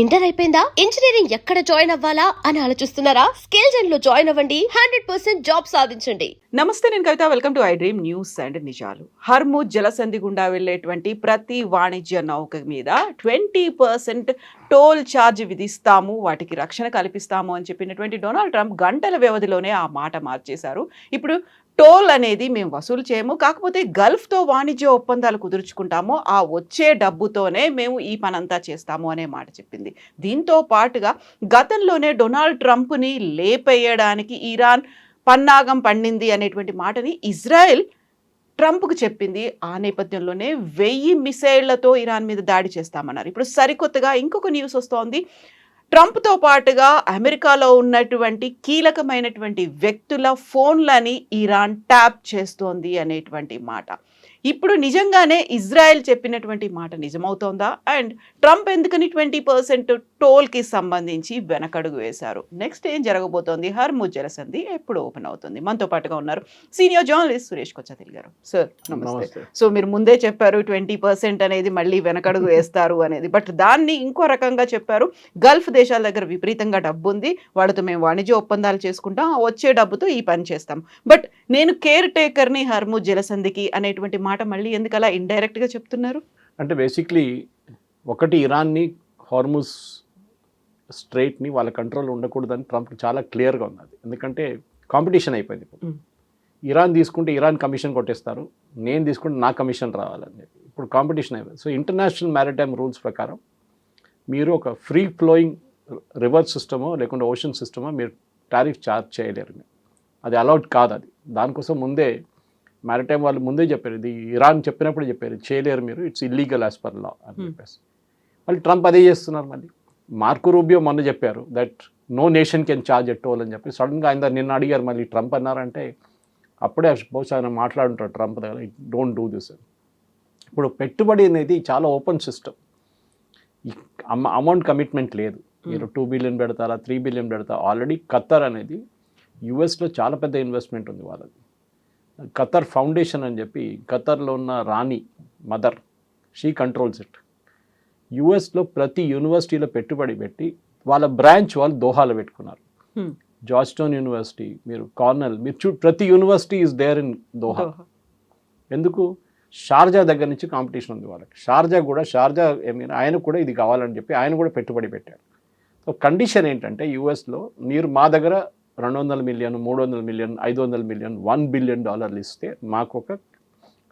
Inter అయిపోయిందా? Engineering ఎక్కడ join అవ్వాలా అని ఆలోచిస్తున్నారా? స్కిల్ జెన్ లో జాయిన్ అవ్వండి. 100% జాబ్ సాధించండి. నమస్తే, నేను Kavitha. Welcome to I dream news and నిజాలు. హర్ముజ్ జలసంధి గుండా వెళ్లేటువంటి ప్రతి వాణిజ్య నౌక మీద 20% టోల్ ఛార్జ్ విధిస్తాము, వాటికి రక్షణ కల్పిస్తాము అని చెప్పినటువంటి డొనాల్డ్ ట్రంప్ గంటల వ్యవధిలోనే ఆ మాట మార్చేశారు. ఇప్పుడు టోల్ అనేది మేము వసూలు చేయము, కాకపోతే గల్ఫ్తో వాణిజ్య ఒప్పందాలు కుదుర్చుకుంటాము, ఆ వచ్చే డబ్బుతోనే మేము ఈ పనంతా చేస్తాము అనే మాట చెప్పింది. దీంతో పాటుగా గతంలోనే డొనాల్డ్ ట్రంప్ని లేపేయడానికి ఇరాన్ పన్నాగం పండింది అనేటువంటి మాటని ఇజ్రాయెల్ ట్రంప్కు చెప్పింది. ఆ నేపథ్యంలోనే 1000 మిసైళ్లతో ఇరాన్ మీద దాడి చేస్తామన్నారు. ఇప్పుడు సరికొత్తగా ఇంకొక న్యూస్ వస్తోంది. ట్రంప్తో పాటుగా అమెరికాలో ఉన్నటువంటి కీలకమైనటువంటి వ్యక్తుల ఫోన్లని ఇరాన్ ట్యాప్ చేస్తోంది అనేటువంటి మాట. ఇప్పుడు నిజంగానే ఇజ్రాయెల్ చెప్పినటువంటి మాట నిజమవుతోందా? అండ్ ట్రంప్ ఎందుకని 20% టోల్కి సంబంధించి వెనకడుగు వేశారు? నెక్స్ట్ ఏం జరగబోతోంది? హర్ముజ్ జలసంధి ఎప్పుడు ఓపెన్ అవుతుంది? మనతో పాటుగా ఉన్నారు సీనియర్ జర్నలిస్ట్ సురేష్ కొచ్చతిల్ గారు. సార్ నమస్తే. సో మీరు ముందే చెప్పారు 20% అనేది మళ్ళీ వెనకడుగు వేస్తారు అనేది, బట్ దాన్ని ఇంకో రకంగా చెప్పారు. గల్ఫ్ దేశాల దగ్గర విపరీతంగా డబ్బు ఉంది, వాళ్ళతో మేము వాణిజ్య ఒప్పందాలు చేసుకుంటాం, వచ్చే డబ్బుతో ఈ పని చేస్తాం, బట్ నేను కేర్ టేకర్ని హర్ముజ్ జలసంధికి అనేటువంటి మాట మళ్ళీ ఎందుకు అలా ఇండైరెక్ట్గా చెప్తున్నారు? అంటే బేసిక్లీ ఒకటి, ఇరాన్ని హార్ముజ్ స్ట్రైట్ని వాళ్ళ కంట్రోల్ ఉండకూడదని ట్రంప్ చాలా క్లియర్గా ఉన్నది. ఎందుకంటే కాంపిటీషన్ అయిపోయింది. ఇప్పుడు ఇరాన్ తీసుకుంటే ఇరాన్ కమిషన్ కొట్టేస్తారు, నేను తీసుకుంటే నా కమిషన్ రావాలని చెప్పి ఇప్పుడు కాంపిటీషన్ అయిపోయింది. సో ఇంటర్నేషనల్ మ్యారిటైమ్ రూల్స్ ప్రకారం మీరు ఒక ఫ్రీ ఫ్లోయింగ్ రివర్ సిస్టమో లేకుంటే ఓషన్ సిస్టమో మీరు టారిఫ్ ఛార్జ్ చేయలేరు, అది అలౌడ్ కాదు. అది దానికోసం ముందే మ్యారిటైమ్ వాళ్ళు ముందే చెప్పారు, ఇది ఇరాన్ చెప్పినప్పుడు చెప్పారు చేయలేరు మీరు, it's illegal as per law అని చెప్పేసి. మళ్ళీ ట్రంప్ అదే చేస్తున్నారు. మళ్ళీ మార్కో రూబియో మొన్న చెప్పారు that no nation can charge at toll అని చెప్పి. సడన్గా ఆయన నిన్న అడిగారు, మళ్ళీ ట్రంప్ అన్నారంటే అప్పుడే బహుశా ఆయన మాట్లాడుంటారు ట్రంప్ దగ్గర, డోంట్ డూ దిస్. ఇప్పుడు పెట్టుబడి అనేది చాలా ఓపెన్ సిస్టమ్, అమౌంట్ కమిట్మెంట్ లేదు. మీరు 2 బిలియన్ పెడతారా, 3 బిలియన్ పెడతారా? ఆల్రెడీ ఖత్తర్ అనేది యుఎస్లో చాలా పెద్ద ఇన్వెస్ట్మెంట్ ఉంది వాళ్ళది. ఖత్తర్ ఫౌండేషన్ అని చెప్పి, ఖత్తర్లో ఉన్న రాణి మదర్, షీ కంట్రోల్స్ ఇట్. యుఎస్లో ప్రతి యూనివర్సిటీలో పెట్టుబడి పెట్టి వాళ్ళ బ్రాంచ్ వాళ్ళు దోహాలో పెట్టుకున్నారు. జార్జ్టౌన్ యూనివర్సిటీ, మీరు కార్నెల్, మీరు ప్రతి university is there in Doha. ఎందుకు? షార్జా దగ్గర నుంచి కాంపిటీషన్ ఉంది వాళ్ళకి. షార్జా ఆయన కూడా ఇది కావాలని చెప్పి ఆయన కూడా పెట్టుబడి పెట్టారు. సో కండిషన్ ఏంటంటే యుఎస్లో మీరు మా దగ్గర 200 మిలియన్, 300 మిలియన్, 500 మిలియన్, $1 బిలియన్ ఇస్తే మాకు ఒక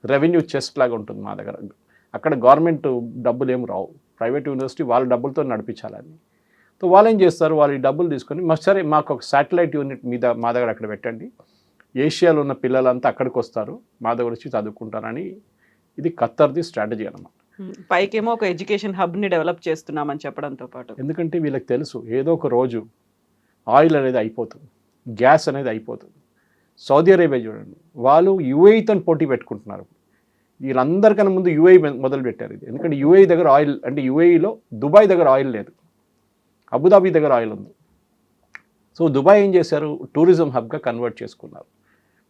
రెవెన్యూ చెస్ట్ లాగా ఉంటుంది మా దగ్గర. అక్కడ గవర్నమెంట్ డబ్బులు ఏమి రావు, ప్రైవేట్ యూనివర్సిటీ వాళ్ళ డబ్బులతో నడిపించాలని. సో వాళ్ళు ఏం చేస్తారు, వాళ్ళు ఈ డబ్బులు తీసుకొని సరే మాకు ఒక శాటిలైట్ యూనిట్ మీద మా దగ్గర అక్కడ పెట్టండి, ఏషియాలో ఉన్న పిల్లలంతా అక్కడికి వస్తారు, మా దగ్గర వచ్చి చదువుకుంటారని. ఇది ఖత్తర్ది స్ట్రాటజీ అన్నమాట. పైకేమో ఒక ఎడ్యుకేషన్ హబ్ని డెవలప్ చేస్తున్నామని చెప్పడంతో పాటు, ఎందుకంటే వీళ్ళకి తెలుసు ఏదో ఒక రోజు ఆయిల్ అనేది అయిపోతుంది, గ్యాస్ అనేది అయిపోతుంది. సౌదీ అరేబియా చూడండి, వాళ్ళు యుఏఈతో పోటీ పెట్టుకుంటున్నారు. వీళ్ళందరికన్నా ముందు యుఏఈ మొదలు పెట్టారు ఇది. ఎందుకంటే యుఏఈ దగ్గర ఆయిల్, అంటే యుఏఈలో దుబాయ్ దగ్గర ఆయిల్ లేదు, అబుదాబి దగ్గర ఆయిల్ ఉంది. సో దుబాయ్ ఏం చేశారు, టూరిజం హబ్గా కన్వర్ట్ చేసుకున్నారు.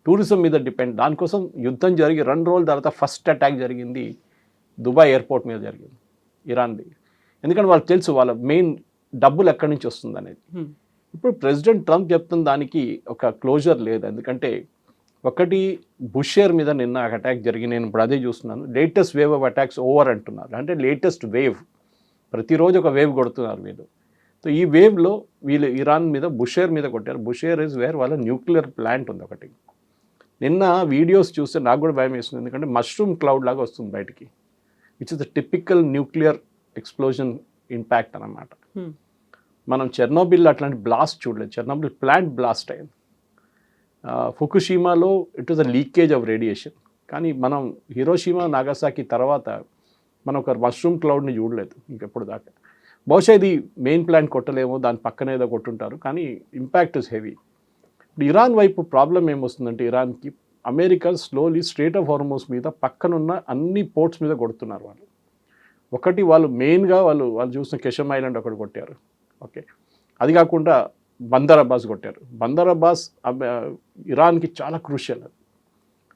టూరిజం మీద డిపెండ్. దానికోసం యుద్ధం జరిగి 2 రోజుల తర్వాత ఫస్ట్ అటాక్ జరిగింది దుబాయ్ ఎయిర్పోర్ట్ మీద జరిగింది, ఇరాన్ది. ఎందుకంటే వాళ్ళకి తెలుసు వాళ్ళ మెయిన్ డబ్బులు ఎక్కడి నుంచి వస్తుంది అనేది. ఇప్పుడు ప్రెసిడెంట్ ట్రంప్ చెప్తున్న దానికి ఒక క్లోజర్ లేదు. ఎందుకంటే ఒకటి, బుషేర్ మీద నిన్న అటాక్ జరిగి, నేను ఇప్పుడు అదే చూస్తున్నాను, latest wave of attacks over అంటున్నారు. అంటే లేటెస్ట్ వేవ్, ప్రతిరోజు ఒక వేవ్ కొడుతున్నారు వీళ్ళు. సో ఈ వేవ్లో వీళ్ళు ఇరాన్ మీద, బుషేర్ మీద కొట్టారు. బుషేర్ ఇస్ వేర్ వాళ్ళ న్యూక్లియర్ ప్లాంట్ ఉంది ఒకటి. నిన్న వీడియోస్ చూస్తే నాకు కూడా భయం వేస్తుంది, ఎందుకంటే మష్రూమ్ క్లౌడ్ లాగా వస్తుంది బయటికి, which is the typical nuclear explosion impact అన్నమాట. మనం చెర్నోబిల్ అట్లాంటి బ్లాస్ట్ చూడలేదు, చెర్నోబిల్ ప్లాంట్ బ్లాస్ట్ అయింది. ఫుకుషిమాలో it was a leakage of radiation. కానీ మనం హిరోషిమా, నాగసాకి తర్వాత మనం ఒక మష్రూమ్ క్లౌడ్ని చూడలేదు ఇంకెప్పుడు దాకా. బహుశా ఇది మెయిన్ ప్లాంట్ కొట్టలేమో, దాని పక్కన ఏదో కొట్టుంటారు, కానీ ఇంపాక్ట్ ఇస్ హెవీ. ఇప్పుడు ఇరాన్ వైపు ప్రాబ్లం ఏమొస్తుందంటే, ఇరాన్కి America slowly strait of Hormuz మీద పక్కనున్న అన్ని పోర్ట్స్ మీద కొడుతున్నారు వాళ్ళు. ఒకటి, వాళ్ళు మెయిన్గా వాళ్ళు చూసిన కెషమ్ ఐలాండ్ ఒకటి కొట్టారు, ఓకే. అది కాకుండా బందర్ అబ్బాస్ కొట్టారు. బందర్ అబ్బాస్ ఇరాన్కి చాలా క్రూషియల్.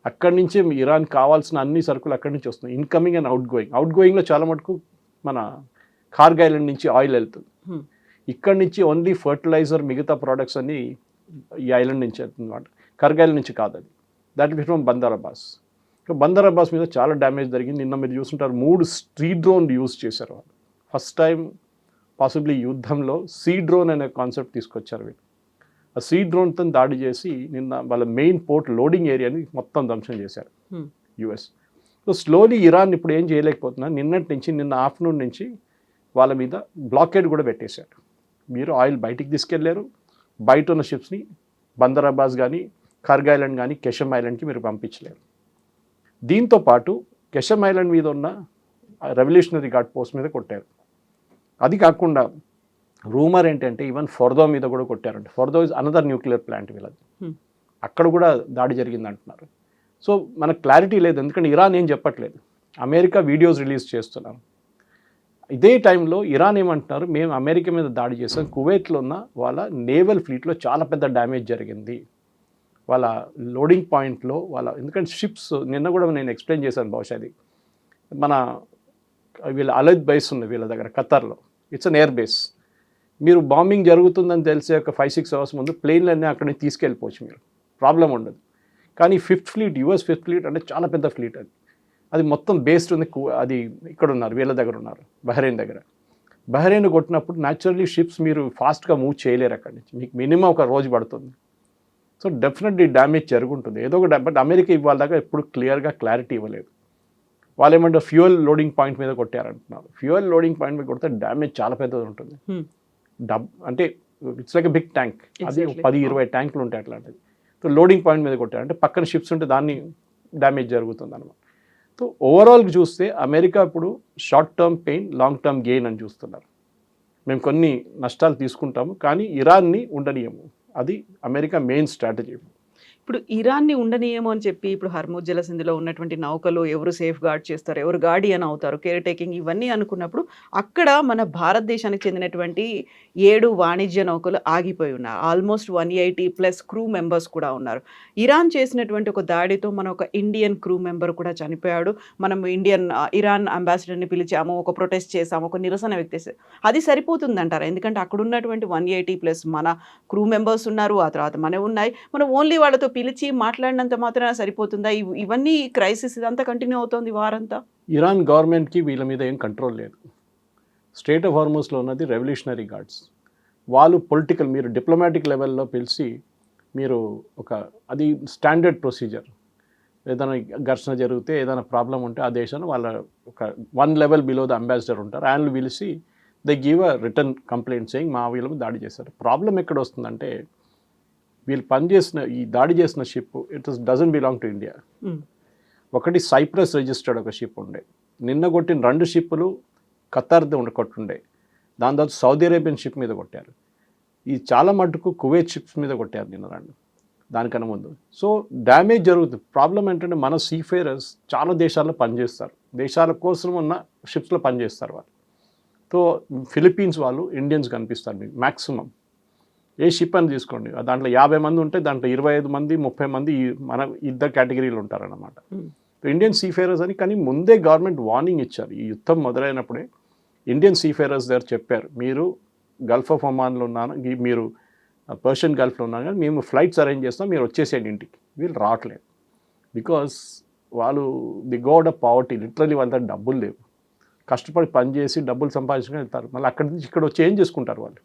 అక్కడి నుంచే ఇరాన్ కావాల్సిన అన్ని సరుకులు అక్కడి నుంచి వస్తున్నాయి, ఇన్కమింగ్ అండ్ అవుట్ గోయింగ్లో చాలా మటుకు మన కార్గ్ ఐలాండ్ నుంచి ఆయిల్ వెళ్తుంది. Hmm. ఇక్కడ నుంచి ఓన్లీ ఫర్టిలైజర్ మిగతా ప్రోడక్ట్స్ అన్ని ఈ ఐలాండ్ నుంచి వెళ్తుంది అనమాట. కార్గ్ ఐలాండ్ నుంచి కాదు అది. That is from Bandar Abbas. Bandar Abbas మీద చాలా డ్యామేజ్ జరిగింది. నిన్న మీరు చూస్తుంటారు 3 సీ డ్రోన్ యూజ్ చేశారు వాళ్ళు. ఫస్ట్ టైం పాసిబ్లీ యుద్ధంలో సీ డ్రోన్ అనే కాన్సెప్ట్ తీసుకొచ్చారు వీళ్ళు. ఆ సీ డ్రోన్తో దాడి చేసి నిన్న వాళ్ళ మెయిన్ పోర్ట్ లోడింగ్ ఏరియాని మొత్తం ధ్వంసం చేశారు యుఎస్. సో స్లోలీ ఇరాన్ ఇప్పుడు ఏం చేయలేకపోతున్నా, నిన్నటి నుంచి నిన్న ఆఫ్టర్నూన్ నుంచి వాళ్ళ మీద బ్లాకేడ్ కూడా పెట్టేశారు. మీరు ఆయిల్ బయటికి తీసుకెళ్లారు, బయట ఉన్న షిప్స్ని బందర్ అబ్బాస్ కానీ కార్గ్ ఐలాండ్ కానీ కెషమ్ ఐలాండ్కి మీరు పంపించలేరు. దీంతో పాటు కెషమ్ ఐలాండ్ మీద ఉన్న రెవల్యూషనరీ గార్డ్ పోస్ట్ మీద కొట్టారు. అది కాకుండా రూమర్ ఏంటంటే ఈవెన్ ఫోర్దో మీద కూడా కొట్టారంట. ఫోర్దో ఇస్ అనదర్ న్యూక్లియర్ ప్లాంట్ వీళ్ళది. అక్కడ కూడా దాడి జరిగింది అంటున్నారు. సో మనకు క్లారిటీ లేదు, ఎందుకంటే ఇరాన్ ఏం చెప్పట్లేదు. అమెరికా వీడియోస్ రిలీజ్ చేస్తున్నారు. ఇదే టైంలో ఇరాన్ ఏమంటున్నారు, మేము అమెరికా మీద దాడి చేసాం, కువైట్లో ఉన్న వాళ్ళ నేవల్ ఫ్లీట్లో చాలా పెద్ద డ్యామేజ్ జరిగింది, వాళ్ళ లోడింగ్ పాయింట్లో వాళ్ళ, ఎందుకంటే షిప్స్ నిన్న కూడా నేను ఎక్స్ప్లెయిన్ చేశాను బహుశా అది, మన వీళ్ళ అలద్ బేస్ ఉంది వీళ్ళ దగ్గర ఖతర్లో, ఇట్స్ అన్ ఎయిర్ బేస్. మీరు బాంబింగ్ జరుగుతుందని తెలిసే ఒక 5-6 అవర్స్ ముందు ప్లేన్లన్నీ అక్కడి నుంచి తీసుకెళ్ళిపోవచ్చు, మీరు ప్రాబ్లం ఉండదు. కానీ 5th fleet, US 5th fleet అంటే చాలా పెద్ద ఫ్లీట్ అది. అది మొత్తం బేస్డ్ ఉంది, అది ఇక్కడ ఉన్నారు, వీళ్ళ దగ్గర ఉన్నారు, బహ్రెయిన్ దగ్గర. బహ్రెయిన్ కొట్టినప్పుడు న్యాచురల్లీ షిప్స్ మీరు ఫాస్ట్గా మూవ్ చేయలేరు అక్కడి నుంచి, మీకు మినిమం ఒక రోజు పడుతుంది. సో డెఫినెట్లీ డ్యామేజ్ జరుగుంటుంది ఏదో ఒక. బట్ అమెరికా ఇవాళ దాకా ఎప్పుడు క్లియర్గా క్లారిటీ ఇవ్వలేదు. వాళ్ళు ఏమంటే ఫ్యూయల్ లోడింగ్ పాయింట్ మీద కొట్టారంటున్నారు. ఫ్యూయల్ లోడింగ్ పాయింట్ మీద కొడితే డ్యామేజ్ చాలా పెద్దది ఉంటుంది. అంటే it's like a big tank, అది 10-20 ట్యాంకులు ఉంటాయి అట్లాంటిది. సో లోడింగ్ పాయింట్ మీద కొట్టారంటే పక్కన షిప్స్ ఉంటే దాన్ని డ్యామేజ్ జరుగుతుంది అనమాట. సో ఓవరాల్గా చూస్తే అమెరికా ఇప్పుడు short term pain, long term gain అని చూస్తున్నారు. మేము కొన్ని నష్టాలు తీసుకుంటాము కానీ ఇరాన్ని ఉండనీయము, అది అమెరికా మెయిన్ స్ట్రాటజీ. ఇప్పుడు ఇరాన్ని ఉండనీయము అని చెప్పి ఇప్పుడు హర్ముజ్ జలసంధిలో ఉన్నటువంటి నౌకలు ఎవరు సేఫ్ గార్డ్ చేస్తారు, ఎవరు గార్డియన్ అవుతారు, కేర్ టేకింగ్, ఇవన్నీ అనుకున్నప్పుడు అక్కడ మన భారతదేశానికి చెందినటువంటి 7 వాణిజ్య నౌకలు ఆగిపోయి ఉన్నారు. ఆల్మోస్ట్ 180+ క్రూ మెంబర్స్ కూడా ఉన్నారు. ఇరాన్ చేసినటువంటి ఒక దాడితో మన ఒక ఇండియన్ క్రూ మెంబర్ కూడా చనిపోయాడు. మనం ఇరాన్ అంబాసిడర్ని పిలిచాము, ఒక ప్రొటెస్ట్ చేసాము, ఒక నిరసన వ్యక్తం, అది సరిపోతుందంటారా? ఎందుకంటే అక్కడ ఉన్నటువంటి 180+ మన క్రూ మెంబర్స్ ఉన్నారు, ఆ తర్వాత మనవి ఉన్నాయి. మనం ఓన్లీ వాళ్ళతో పిలిచి మాట్లాడినంత మాత్రాన సరిపోతుందా? ఇవన్నీ క్రైసిస్ ఇదంతా కంటిన్యూ అవుతుంది వారంతా. ఇరాన్ గవర్నమెంట్కి వీళ్ళ మీద ఏం కంట్రోల్ లేదు. స్ట్రేట్ ఆఫ్ హార్మోస్లో ఉన్నది రెవల్యూషనరీ గార్డ్స్. వాళ్ళు పొలిటికల్, మీరు డిప్లొమాటిక్ లెవెల్లో పిలిచి మీరు అది స్టాండర్డ్ ప్రొసీజర్. ఏదైనా ఘర్షణ జరిగితే, ఏదైనా ప్రాబ్లం ఉంటే ఆ దేశాన్ని వాళ్ళ ఒక 1 లెవెల్ బిలో ద అంబాసిడర్ ఉంటారు, ఆయనలు పిలిచి they give a return complaint saying మా వీళ్ళకి దాడి చేశారు. ప్రాబ్లం ఎక్కడ వస్తుందంటే వీళ్ళు ఈ దాడి చేసిన ship dozen belong to India. ఒకటి సైప్రస్ రిజిస్టర్డ్ ఒక షిప్ ఉండే, నిన్న కొట్టిన 2 షిప్పులు ఖతార్ది కొట్టుండే, దాని తర్వాత సౌదీ అరేబియన్ షిప్ మీద కొట్టారు. ఈ చాలా మటుకు కువైట్ షిప్స్ మీద కొట్టారు నిన్న 2 దానికన్నా ముందు. సో డ్యామేజ్ జరుగుతుంది. ప్రాబ్లం ఏంటంటే మన సీఫేరర్స్ చాలా దేశాల్లో పనిచేస్తారు, దేశాల కోసం ఉన్న షిప్స్లో పనిచేస్తారు వాళ్ళు. సో ఫిలిప్పీన్స్ వాళ్ళు ఇండియన్స్ కనిపిస్తారు మీకు మ్యాక్సిమం. ఏ షిప్ అని తీసుకోండి, దాంట్లో 50 మంది ఉంటే దాంట్లో 25 మంది 30 మంది మన ఇద్దరు కేటగిరీలు ఉంటారన్నమాట, ఇండియన్ సీఫేరర్స్ అని. కానీ ముందే గవర్నమెంట్ వార్నింగ్ ఇచ్చారు. ఈ యుద్ధం మొదలైనప్పుడే ఇండియన్ సీఫేరర్స్ దగ్గర చెప్పారు, మీరు గల్ఫ్ ఆఫ్ ఒమాన్లో ఉన్నాను, మీరు పర్షియన్ గల్ఫ్లో ఉన్నాను, కానీ మేము ఫ్లైట్స్ అరేంజ్ చేస్తాం, మీరు వచ్చేసేయండి ఇంటికి. వీళ్ళు రావట్లేదు, బికాస్ వాళ్ళు the god of poverty. Literally వాళ్ళ దగ్గర డబ్బులు లేవు, కష్టపడి పనిచేసి డబ్బులు సంపాదించుకొని వెళ్తారు. మళ్ళీ అక్కడి నుంచి ఇక్కడ వచ్చి ఏం చేసుకుంటారు వాళ్ళు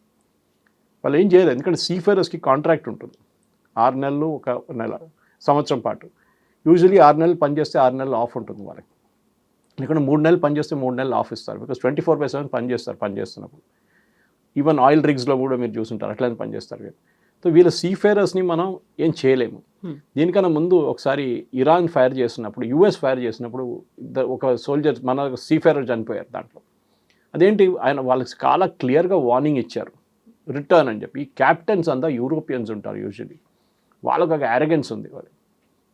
ఏం చేయలేదు. ఎందుకంటే సీఫేరర్స్కి కాంట్రాక్ట్ ఉంటుంది 6 నెలలు, 1 నెల, సంవత్సరం పాటు. యూజువలీ 6 నెలలు పనిచేస్తే 6 నెలలు ఆఫ్ ఉంటుంది వాళ్ళకి. ఇక్కడ 3 నెలలు పనిచేస్తే 3 నెలలు ఆఫ్ ఇస్తారు, బికాస్ 24/7 పనిచేస్తున్నప్పుడు. ఈవెన్ ఆయిల్ రిగ్స్లో కూడా మీరు చూసుంటారు, అట్లనే పనిచేస్తారు వీళ్ళు. సో వీళ్ళ సీఫేరర్స్ని మనం ఏం చేయలేము. దీనికన్నా ముందు ఒకసారి ఇరాన్ ఫైర్ చేసినప్పుడు, యుఎస్ ఫైర్ చేసినప్పుడు ఒక సోల్జర్, మన సీఫేరర్ చనిపోయారు దాంట్లో. అదేంటి, ఆయన వాళ్ళకి చాలా క్లియర్గా వార్నింగ్ ఇచ్చారు, రిటర్న్ అని చెప్పి. ఈ క్యాప్టెన్స్ అంతా యూరోపియన్స్ ఉంటారు యూజువలీ, వాళ్ళకు ఒక అరగెన్స్ ఉంది, వాళ్ళు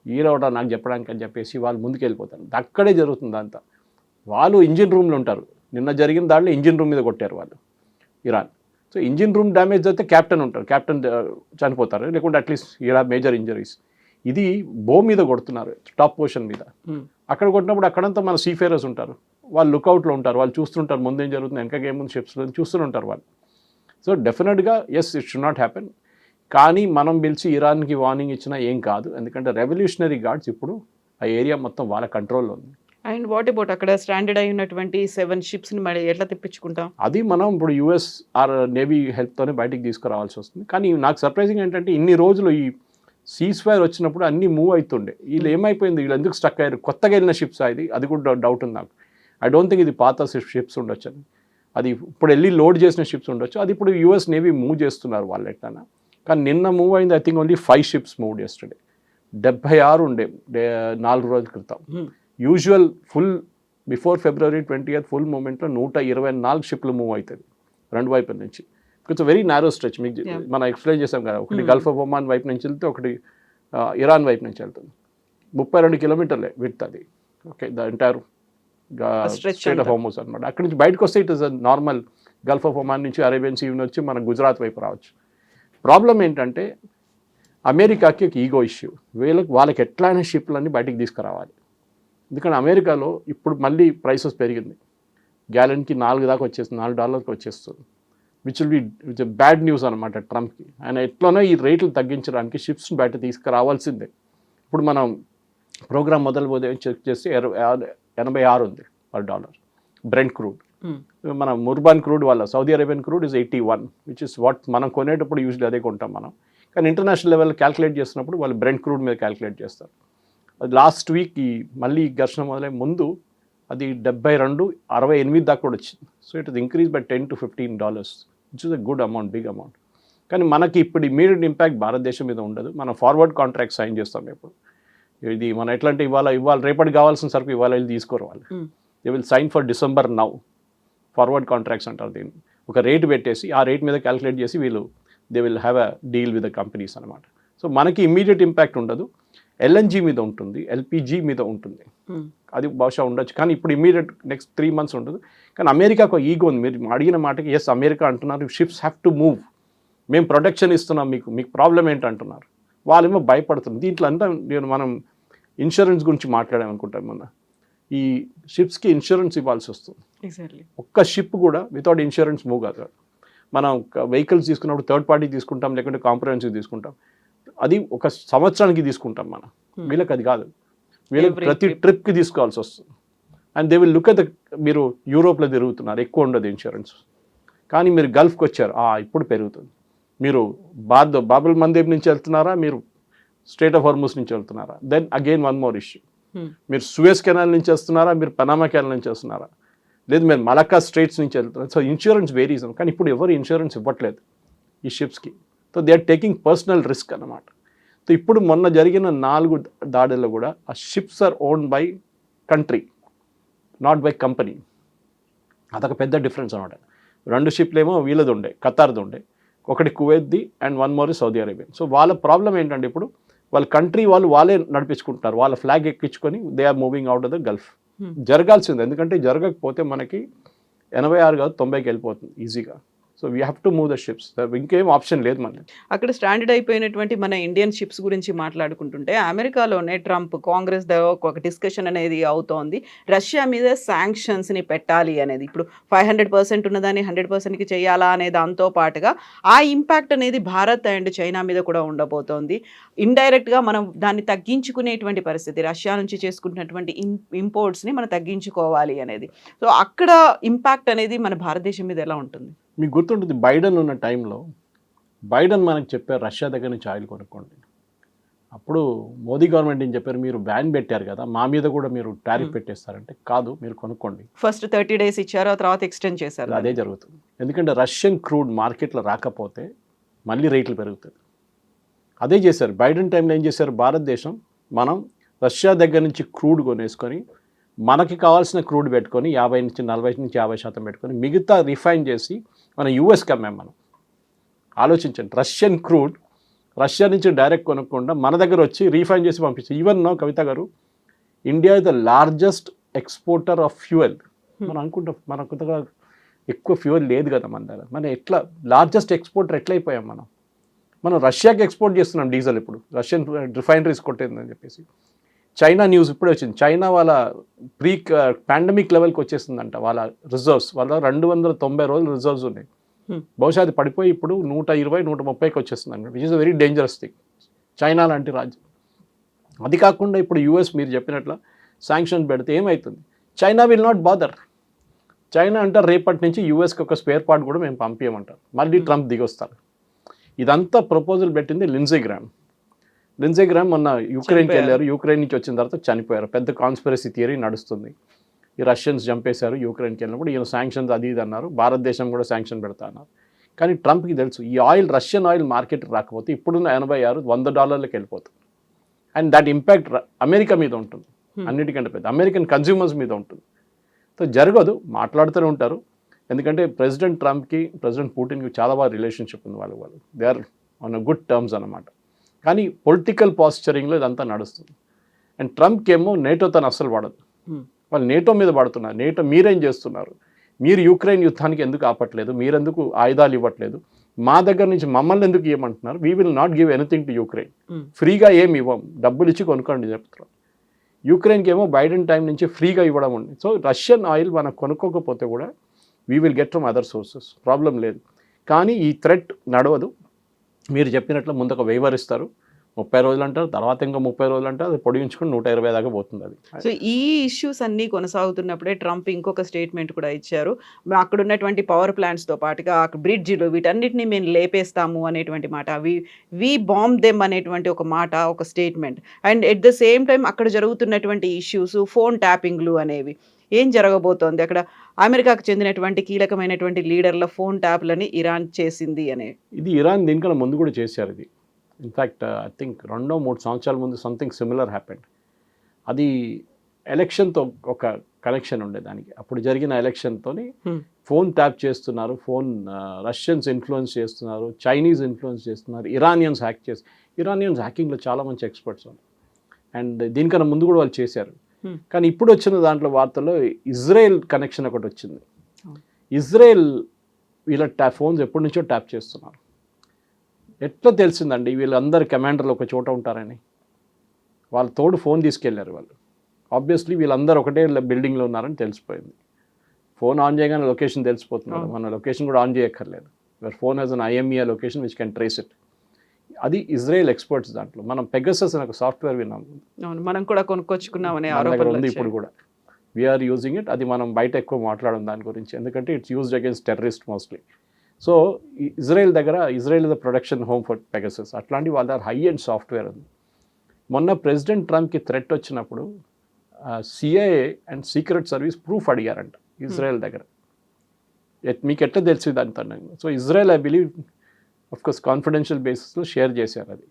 ఈరోడా నాకు చెప్పడానికి అని చెప్పేసి వాళ్ళు ముందుకు వెళ్ళిపోతారు. అక్కడే జరుగుతుంది అంతా. వాళ్ళు ఇంజిన్ రూమ్లో ఉంటారు. నిన్న జరిగిన దాంట్లో ఇంజిన్ రూమ్ మీద కొట్టారు వాళ్ళు Iran. So engine room damage అయితే క్యాప్టెన్ ఉంటారు, క్యాప్టెన్ చనిపోతారు, లేకుంటే అట్లీస్ట్ ఇలా మేజర్ ఇంజరీస్. ఇది బో మీద కొడుతున్నారు, టాప్ పోర్షన్ మీద. అక్కడ కొట్టినప్పుడు అక్కడంతా మన సీఫేరర్స్ ఉంటారు, వాళ్ళు లుకౌట్లో ఉంటారు, వాళ్ళు చూస్తుంటారు ముందేం జరుగుతుంది, వెనకగా ఏముంది షిప్స్లో చూస్తుంటారు వాళ్ళు. సో డెఫినెట్గా yes, it should not happen. కానీ మనం పిలిచి ఇరాన్కి వార్నింగ్ ఇచ్చినా ఏం కాదు, ఎందుకంటే రెవల్యూషనరీ గార్డ్స్ ఇప్పుడు ఆ ఏరియా మొత్తం వాళ్ళ కంట్రోల్లో ఉంది. అండ్ వాట్ అబౌట్ అక్కడ స్టాండర్డ్ అయి ఉన్నటువంటి 7 షిప్స్ని మరి ఎట్లా తెప్పించుకుంటాం? అది మనం ఇప్పుడు యుఎస్ ఆర్ నేవీ హెల్ప్తోనే బయటికి తీసుకురావాల్సి వస్తుంది. కానీ నాకు సర్ప్రైజింగ్ ఏంటంటే ఇన్ని రోజులు ఈ సీజ్ ఫైర్ వచ్చినప్పుడు అన్నీ మూవ్ అవుతుండే, వీళ్ళు ఏమైపోయింది, వీళ్ళు ఎందుకు స్టక్ అయ్యారు, కొత్తగా వెళ్ళిన షిప్స్ అది కూడా డౌట్ ఉంది నాకు. ఐ డోంట్ థింక్ ఇది పాత షిప్స్ ఉండొచ్చు అని, అది ఇప్పుడు వెళ్ళి లోడ్ చేసిన షిప్స్ ఉండొచ్చు, అది ఇప్పుడు యుఎస్ నేవీ మూవ్ చేస్తున్నారు వాళ్ళు ఎట్లన్నా. కానీ నిన్న మూవ్ అయింది I think only 5 ships move చేస్తుండే, 76 ఉండే 4 రోజుల క్రితం. Usual full before February 20th full మూమెంట్లో 124 షిప్లు మూవ్ అవుతుంది రెండు వైపుల నుంచి. ఇట్స్ వెరీ నారో స్ట్రెచ్, మీకు మనం ఎక్స్ప్లెయిన్ చేసాం కదా, ఒకటి గల్ఫ్ ఆఫ్ ఒమాన్ వైపు నుంచి వెళ్తే ఒకటి ఇరాన్ వైపు నుంచి వెళ్తుంది. 32 కిలోమీటర్లే విడ్త్ అది. Okay, the entire strait of Hormuz అనమాట. అక్కడి నుంచి బయటకు వస్తే it is normal Gulf of Oman నుంచి అరేబియన్ సీ వచ్చి మన గుజరాత్ వైపు రావచ్చు. ప్రాబ్లం ఏంటంటే అమెరికాకి ఒక ఈగో ఇష్యూ, వాళ్ళకి ఎట్లయినా షిప్లన్నీ బయటికి తీసుకురావాలి. ఎందుకంటే అమెరికాలో ఇప్పుడు మళ్ళీ ప్రైసెస్ పెరిగింది, గ్యాలన్కి $4 వచ్చేస్తుంది, which will be bad news అనమాట ట్రంప్కి. ఆయన ఎట్లనో ఈ రేట్లు తగ్గించడానికి షిప్స్ని బయట తీసుకురావాల్సిందే. ఇప్పుడు మనం ప్రోగ్రామ్ మొదలుపోతే చెక్ చేస్తే 86 ఉంది $1 బ్రెంట్ క్రూడ్. మన ముర్బాన్ క్రూడ్ వాళ్ళ Saudi Arabian crude is 81, which is what మనం కొనేటప్పుడు యూజువల్లీ అదే కొంటాం మనం. కానీ ఇంటర్నేషనల్ లెవెల్ క్యాల్కులేట్ చేస్తున్నప్పుడు వాళ్ళు బ్రెంట్ క్రూడ్ మీద క్యాల్కులేట్ చేస్తారు. లాస్ట్ వీక్ మళ్ళీ ఘర్షణ మొదలై ముందు అది 68 దాకా కూడా వచ్చింది. So it is increase by $10 to $15, which is a good amount, big amount. కానీ మనకి ఇప్పుడు ఇమీడియట్ ఇంపాక్ట్ భారతదేశం మీద ఉండదు. మనం ఫార్వర్డ్ కాంట్రాక్ట్ సైన్ చేస్తాం ఇప్పుడు. ఇది మనం ఎట్లా అంటే ఇవాళ రేపటికి కావాల్సిన సరుకు ఇవాళ వెళ్ళి తీసుకోరు వాళ్ళు. They will sign for December now, forward contracts అంటారు దీన్ని. ఒక రేట్ పెట్టేసి ఆ రేట్ మీద క్యాల్కులేట్ చేసి they will have a deal with the companies అనమాట. సో మనకి ఇమీడియట్ ఇంపాక్ట్ ఉండదు, LNG మీద ఉంటుంది, LPG మీద ఉంటుంది, అది బహుశా ఉండొచ్చు. కానీ ఇప్పుడు ఇమీడియట్ నెక్స్ట్ 3 months ఉండదు. కానీ అమెరికాకు ఈగో ఉంది. మీరు అడిగిన మాటకి ఎస్, అమెరికా అంటున్నారు షిప్స్ హ్యావ్ టు మూవ్, మేము ప్రొటెక్షన్ ఇస్తున్నాం, మీకు ప్రాబ్లం ఏంటి అంటున్నారు. వాళ్ళేమో భయపడుతున్నారు. దీంట్లో అంతా మనం ఇన్సూరెన్స్ గురించి మాట్లాడామనుకుంటాం. మొన్న ఈ షిప్స్కి ఇన్సూరెన్స్ ఇవ్వాల్సి వస్తుంది. ఒక్క షిప్ కూడా వితౌట్ ఇన్సూరెన్స్ మూవ్ కాదు. మనం వెహికల్స్ తీసుకున్నప్పుడు థర్డ్ పార్టీ తీసుకుంటాం, లేకుంటే కాంప్రహెన్సివ్ తీసుకుంటాం, అది ఒక సంవత్సరానికి తీసుకుంటాం మనం. వీళ్ళకి అది కాదు, వీళ్ళకి ప్రతి ట్రిప్కి తీసుకోవాల్సి వస్తుంది. And they will look at మీరు యూరోప్లో తిరుగుతున్నారు, ఎక్కువ ఉండదు ఇన్సూరెన్స్. కానీ మీరు గల్ఫ్కి వచ్చారు, ఇప్పుడు పెరుగుతుంది. మీరు బాబుల్ మందేబ్ నుంచి వెళ్తున్నారా, మీరు స్ట్రెయిట్ ఆఫ్ హార్ముజ్ నుంచి వెళ్తున్నారా, then again one more issue. మీరు సూయజ్ కెనాల్ నుంచి వస్తున్నారా, మీరు పనామా కెనాల్ నుంచి వస్తున్నారా, లేదు మీరు మలక్కా స్ట్రైట్స్ నుంచి వెళ్తున్నారు. So insurance varies. కానీ ఇప్పుడు ఎవరు ఇన్సూరెన్స్ ఇవ్వట్లేదు ఈ షిప్స్కి. So they are taking personal risk అన్నమాట. సో ఇప్పుడు మొన్న జరిగిన 4 దాడుల్లో కూడా ఆ ships are owned by country, not by company. అదొక పెద్ద డిఫరెన్స్ అనమాట. 2 షిప్లు ఏమో వీళ్ళది ఉండే, ఖతార్ది ఉండే, ఒకటి కువైత్ది and 1 more Saudi Arabian. So వాళ్ళ ప్రాబ్లం ఏంటంటే ఇప్పుడు వాళ్ళ కంట్రీ వాళ్ళే నడిపించుకుంటున్నారు, వాళ్ళ ఫ్లాగ్ ఎక్కించుకొని they are moving out of the Gulf. జరగాల్సింది, ఎందుకంటే జరగకపోతే మనకి 86 కాదు 90కి వెళ్ళిపోతుంది ఈజీగా. So we have to move the ships, ఇంకేం ఆప్షన్ లేదు మనకి. అక్కడ స్టాండర్డ్ అయిపోయినటువంటి మన ఇండియన్ షిప్స్ గురించి మాట్లాడుకుంటుంటే అమెరికాలోనే ట్రంప్ కాంగ్రెస్ ఒక డిస్కషన్ అనేది అవుతోంది, రష్యా మీద శాంక్షన్స్ని పెట్టాలి అనేది. ఇప్పుడు 500% ఉన్నదాన్ని 100%కి చేయాలా అనే దాంతో పాటుగా ఆ ఇంపాక్ట్ అనేది భారత్ అండ్ చైనా మీద కూడా ఉండబోతోంది. ఇండైరెక్ట్గా మనం దాన్ని తగ్గించుకునేటువంటి పరిస్థితి, రష్యా నుంచి చేసుకుంటున్నటువంటి ఇంపోర్ట్స్ని మనం తగ్గించుకోవాలి అనేది. సో అక్కడ ఇంపాక్ట్ అనేది మన భారతదేశం మీద ఎలా ఉంటుంది? మీకు గుర్తుంటుంది, బైడెన్ ఉన్న టైంలో బైడెన్ మనకు చెప్పారు రష్యా దగ్గర నుంచి ఆయిల్ కొనుక్కోండి. అప్పుడు మోదీ గవర్నమెంట్ ఏం చెప్పారు, మీరు బ్యాన్ పెట్టారు కదా, మా మీద కూడా మీరు టారిఫ్ పెట్టేస్తారంటే కాదు, మీరు కొనుక్కోండి. ఫస్ట్ 30 days ఇచ్చారు, ఆ తర్వాత ఎక్స్టెండ్ చేశారు. అదే జరుగుతుంది. ఎందుకంటే రష్యన్ క్రూడ్ మార్కెట్లో రాకపోతే మళ్ళీ రేట్లు పెరుగుతాయి. అదే చేశారు బైడెన్ టైంలో. ఏం చేశారు, భారతదేశం మనం రష్యా దగ్గర నుంచి క్రూడ్ కొనేసుకొని మనకి కావాల్సిన క్రూడ్ పెట్టుకొని 50 నుంచి 40 నుంచి 50% పెట్టుకొని మిగతా రిఫైన్ చేసి మన యూఎస్కి అమ్మాం. మనం ఆలోచించండి, రష్యన్ క్రూడ్ రష్యా నుంచి డైరెక్ట్ కొనకుండా మన దగ్గర వచ్చి రీఫైన్ చేసి పంపించారు. ఈవెన్ కవిత గారు, India is the largest exporter of fuel. మనం అనుకుంటాం మన కొత్తగా ఎక్కువ ఫ్యూయల్ లేదు కదా మన దగ్గర. మనం ఎట్లా లార్జెస్ట్ ఎక్స్పోర్టర్ ఎట్లయిపోయాం మనం రష్యాకి ఎక్స్పోర్ట్ చేస్తున్నాం డీజిల్. ఇప్పుడు రష్యన్ రిఫైనరీస్ కొట్టేందని చెప్పేసి చైనా న్యూస్ ఇప్పుడే వచ్చింది. చైనా వాళ్ళ ప్రీ పాండమిక్ లెవెల్కి వచ్చేసిందంట వాళ్ళ రిజర్వ్స్. వాళ్ళ 290 రోజులు రిజర్వ్స్ ఉన్నాయి. బహుశా అది పడిపోయి ఇప్పుడు 120-130కి వచ్చేస్తుందండి, which is a very dangerous thing. China లాంటి రాజ్యం. అది కాకుండా ఇప్పుడు యూఎస్ మీరు చెప్పినట్ల శాంక్షన్ పెడితే ఏమవుతుంది? China will not bother. China అంటారు రేపటి నుంచి యూఎస్కి ఒక స్పేర్ పార్ట్ కూడా మేము పంపించమంటారు. మళ్ళీ ట్రంప్ దిగొస్తారు. ఇదంతా ప్రపోజల్ పెట్టింది లిండ్సే గ్రామ్. లిండ్సే గ్రామ్ మొన్న యుక్రెయిన్కి వెళ్ళారు. యుక్రెయిన్ నుంచి వచ్చిన తర్వాత చనిపోయారు. పెద్ద కాన్స్పిరసీ థియరీ నడుస్తుంది. ఈ రష్యన్స్ చంపేశారు యూక్రెయిన్కి వెళ్ళినప్పుడు. ఈయన శాంక్షన్స్ అది ఇది అన్నారు. భారతదేశం కూడా శాంక్షన్ పెడతా అన్నారు. కానీ ట్రంప్కి తెలుసు ఈ ఆయిల్, రష్యన్ ఆయిల్ మార్కెట్కి రాకపోతే ఇప్పుడున్న 86 $100 వెళ్ళిపోతుంది. అండ్ దట్ ఇంపాక్ట్ అమెరికా మీద ఉంటుంది. అన్నిటికంటే పెద్ద అమెరికన్ కన్జ్యూమర్స్ మీద ఉంటుంది. సో జరగదు, మాట్లాడుతూనే ఉంటారు. ఎందుకంటే ప్రెసిడెంట్ ట్రంప్కి ప్రెసిడెంట్ పుటిన్కి చాలా బాగా రిలేషన్షిప్ ఉంది. వాళ్ళు they are on a good terms అన్నమాట. కానీ పొలిటికల్ పాస్చరింగ్లో ఇదంతా నడుస్తుంది. అండ్ ట్రంప్కి ఏమో నేటో తను అస్సలు పడదు. వాళ్ళు నేటో మీద పడుతున్నారు. నేటో మీరేం చేస్తున్నారు? మీరు యుక్రెయిన్ యుద్ధానికి ఎందుకు ఆపట్లేదు? మీరెందుకు ఆయుధాలు ఇవ్వట్లేదు? మా దగ్గర నుంచి మమ్మల్ని ఎందుకు ఇవ్వమంటున్నారు? We will not give anything to Ukraine. ఫ్రీగా ఏమి ఇవ్వం, డబ్బులు ఇచ్చి కొనుక్కోండి చెప్తున్నారు. యుక్రెయిన్కి ఏమో బైడెన్ టైం నుంచి ఫ్రీగా ఇవ్వడం ఉంది. సో రష్యన్ ఆయిల్ మనం కొనుక్కోకపోతే కూడా we will get from other sources, problem లేదు. కానీ ఈ థ్రెట్ నడవదు. మీరు చెప్పినట్లు ముందుకు వ్యవహరిస్తారు. 30 రోజులు అంటారు, తర్వాత ఇంకా 30 రోజులు అంటారు, అది పొడిగించుకుని 120 దాకా పోతుంది అది. సో ఈ ఇష్యూస్ అన్నీ కొనసాగుతున్నప్పుడే ట్రంప్ ఇంకొక స్టేట్మెంట్ కూడా ఇచ్చారు. అక్కడ ఉన్నటువంటి పవర్ ప్లాంట్స్తో పాటుగా బ్రిడ్జిలు వీటన్నిటిని మేము లేపేస్తాము అనేటువంటి మాట, వి బాంబ్ దెమ్ అనేటువంటి ఒక మాట, ఒక statement. And at the same time అక్కడ జరుగుతున్నటువంటి ఇష్యూస్, ఫోన్ ట్యాపింగ్లు అనేవి ఏం జరగబోతోంది అక్కడ? అమెరికాకు చెందినటువంటి కీలకమైనటువంటి లీడర్ల ఫోన్ ట్యాప్లని ఇరాన్ చేసింది అనే ఇది ఇరాన్ దీనికన్నా ముందు కూడా చేశారు. ఇది ఇన్ఫ్యాక్ట్ ఐ థింక్ 2-3 సంవత్సరాల ముందు సంథింగ్ సిమిలర్ హ్యాపెండ్. అది ఎలక్షన్తో ఒక కనెక్షన్ ఉండే దానికి. అప్పుడు జరిగిన ఎలక్షన్తో ఫోన్ ట్యాప్ చేస్తున్నారు, ఫోన్ రష్యన్స్ ఇన్ఫ్లుయెన్స్ చేస్తున్నారు, చైనీస్ ఇన్ఫ్లుయెన్స్ చేస్తున్నారు, ఇరానియన్స్ హ్యాక్ చేస్తారు. ఇరానియన్స్ హ్యాకింగ్లో చాలా మంచి ఎక్స్పర్ట్స్ వాళ్ళు. అండ్ దీనికన్నా ముందు కూడా వాళ్ళు చేశారు. కానీ ఇప్పుడు వచ్చిన దాంట్లో వార్తల్లో ఇజ్రాయెల్ కనెక్షన్ ఒకటి వచ్చింది. ఇజ్రాయెల్ వీళ్ళ ఫోన్స్ ఎప్పటి నుంచో ట్యాప్ చేస్తున్నారు. ఎట్లా తెలిసిందండి వీళ్ళందరు కమాండర్లు ఒక చోట ఉంటారని? వాళ్ళ తోడు ఫోన్ తీసుకెళ్లారు వాళ్ళు. ఆబ్వియస్లీ వీళ్ళందరూ ఒకటే బిల్డింగ్లో ఉన్నారని తెలిసిపోయింది. ఫోన్ ఆన్ చేయగానే లొకేషన్ తెలిసిపోతున్నారు. మన లొకేషన్ కూడా ఆన్ చేయక్కర్లేదు. Your phone has an IMEI location which can trace it. అది ఇజ్రాయెల్ ఎక్స్పర్ట్స్ దాంట్లో. మనం పెగసస్ అనే ఒక సాఫ్ట్వేర్ విన్నాం, మనం కూడా కొనుక్కొచ్చుకున్నామనే ఆరోపణ ఉంది. ఇప్పుడు కూడా వీఆర్ యూజింగ్ ఇట్. అది మనం బయట ఎక్కువ మాట్లాడడం దాని గురించి, ఎందుకంటే it's used against terrorist mostly. So Israel దగ్గర, Israel is the production home for Pegasus. అట్లాంటి వాళ్ళ హై అండ్ సాఫ్ట్వేర్ ఉంది. మొన్న ప్రెసిడెంట్ ట్రంప్కి థ్రెట్ వచ్చినప్పుడు CIA and secret service proof అడిగారంట ఇజ్రాయెల్ దగ్గర. మీకు ఎట్లా తెలిసింది అంత? So Israel I believe of course confidential బేసిస్లో షేర్ చేశారు అది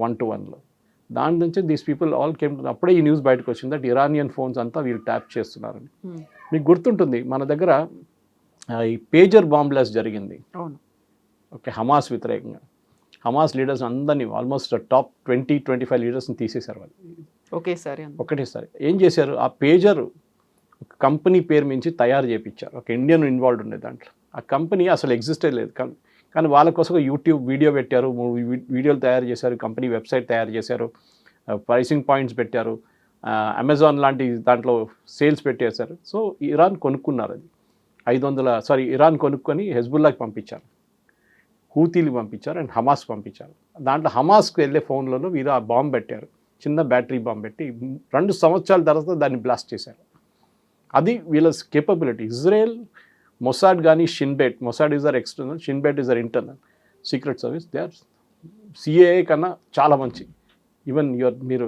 1-to-1లో. దాని నుంచి these people all came to, అప్పుడే ఈ న్యూస్ బయటకు వచ్చింది దట్ ఇరానియన్ ఫోన్స్ అంతా వీళ్ళు ట్యాప్ చేస్తున్నారని. మీకు గుర్తుంటుంది మన దగ్గర ఈ పేజర్ బాంబ్ బ్లాస్ట్ జరిగింది. ఓకే, హమాస్ వ్యతిరేకంగా. హమాస్ లీడర్స్ అందరినీ ఆల్మోస్ట్ టాప్ 20-25 లీడర్స్ని తీసేశారు వాళ్ళు ఒకటేసారి. ఏం చేశారు? ఆ పేజర్ ఒక కంపెనీ పేరు మించి తయారు చేయించారు. ఒక ఇండియన్ ఇన్వాల్వ్డ్ ఉండే దాంట్లో. ఆ కంపెనీ అసలు ఎగ్జిస్టే లేదు. కానీ వాళ్ళ కోసం యూట్యూబ్ వీడియో పెట్టారు, వీడియోలు తయారు చేశారు, కంపెనీ వెబ్సైట్ తయారు చేశారు, ప్రైసింగ్ పాయింట్స్ పెట్టారు, అమెజాన్ లాంటి దాంట్లో సేల్స్ పెట్టేశారు. సో ఇరాన్ కొనుక్కున్నారు అది. ఇరాన్ కొనుక్కొని హెజ్బుల్లాకి పంపించారు, హూతీలు పంపించారు, అండ్ హమాస్ పంపించారు. దాంట్లో హమాస్కి వెళ్ళే ఫోన్లలో వీరు ఆ బాంబు పెట్టారు, చిన్న బ్యాటరీ బాంబు పెట్టి 2 సంవత్సరాల తర్వాత దాన్ని బ్లాస్ట్ చేశారు. అది వీళ్ళ కేపబిలిటీ. ఇజ్రాయెల్ మొసాడ్ కానీ Shin Bet, Mossad is our external, Shin Bet is our internal secret service. They are CIA కన్నా చాలా మంచి. ఈవెన్ మీరు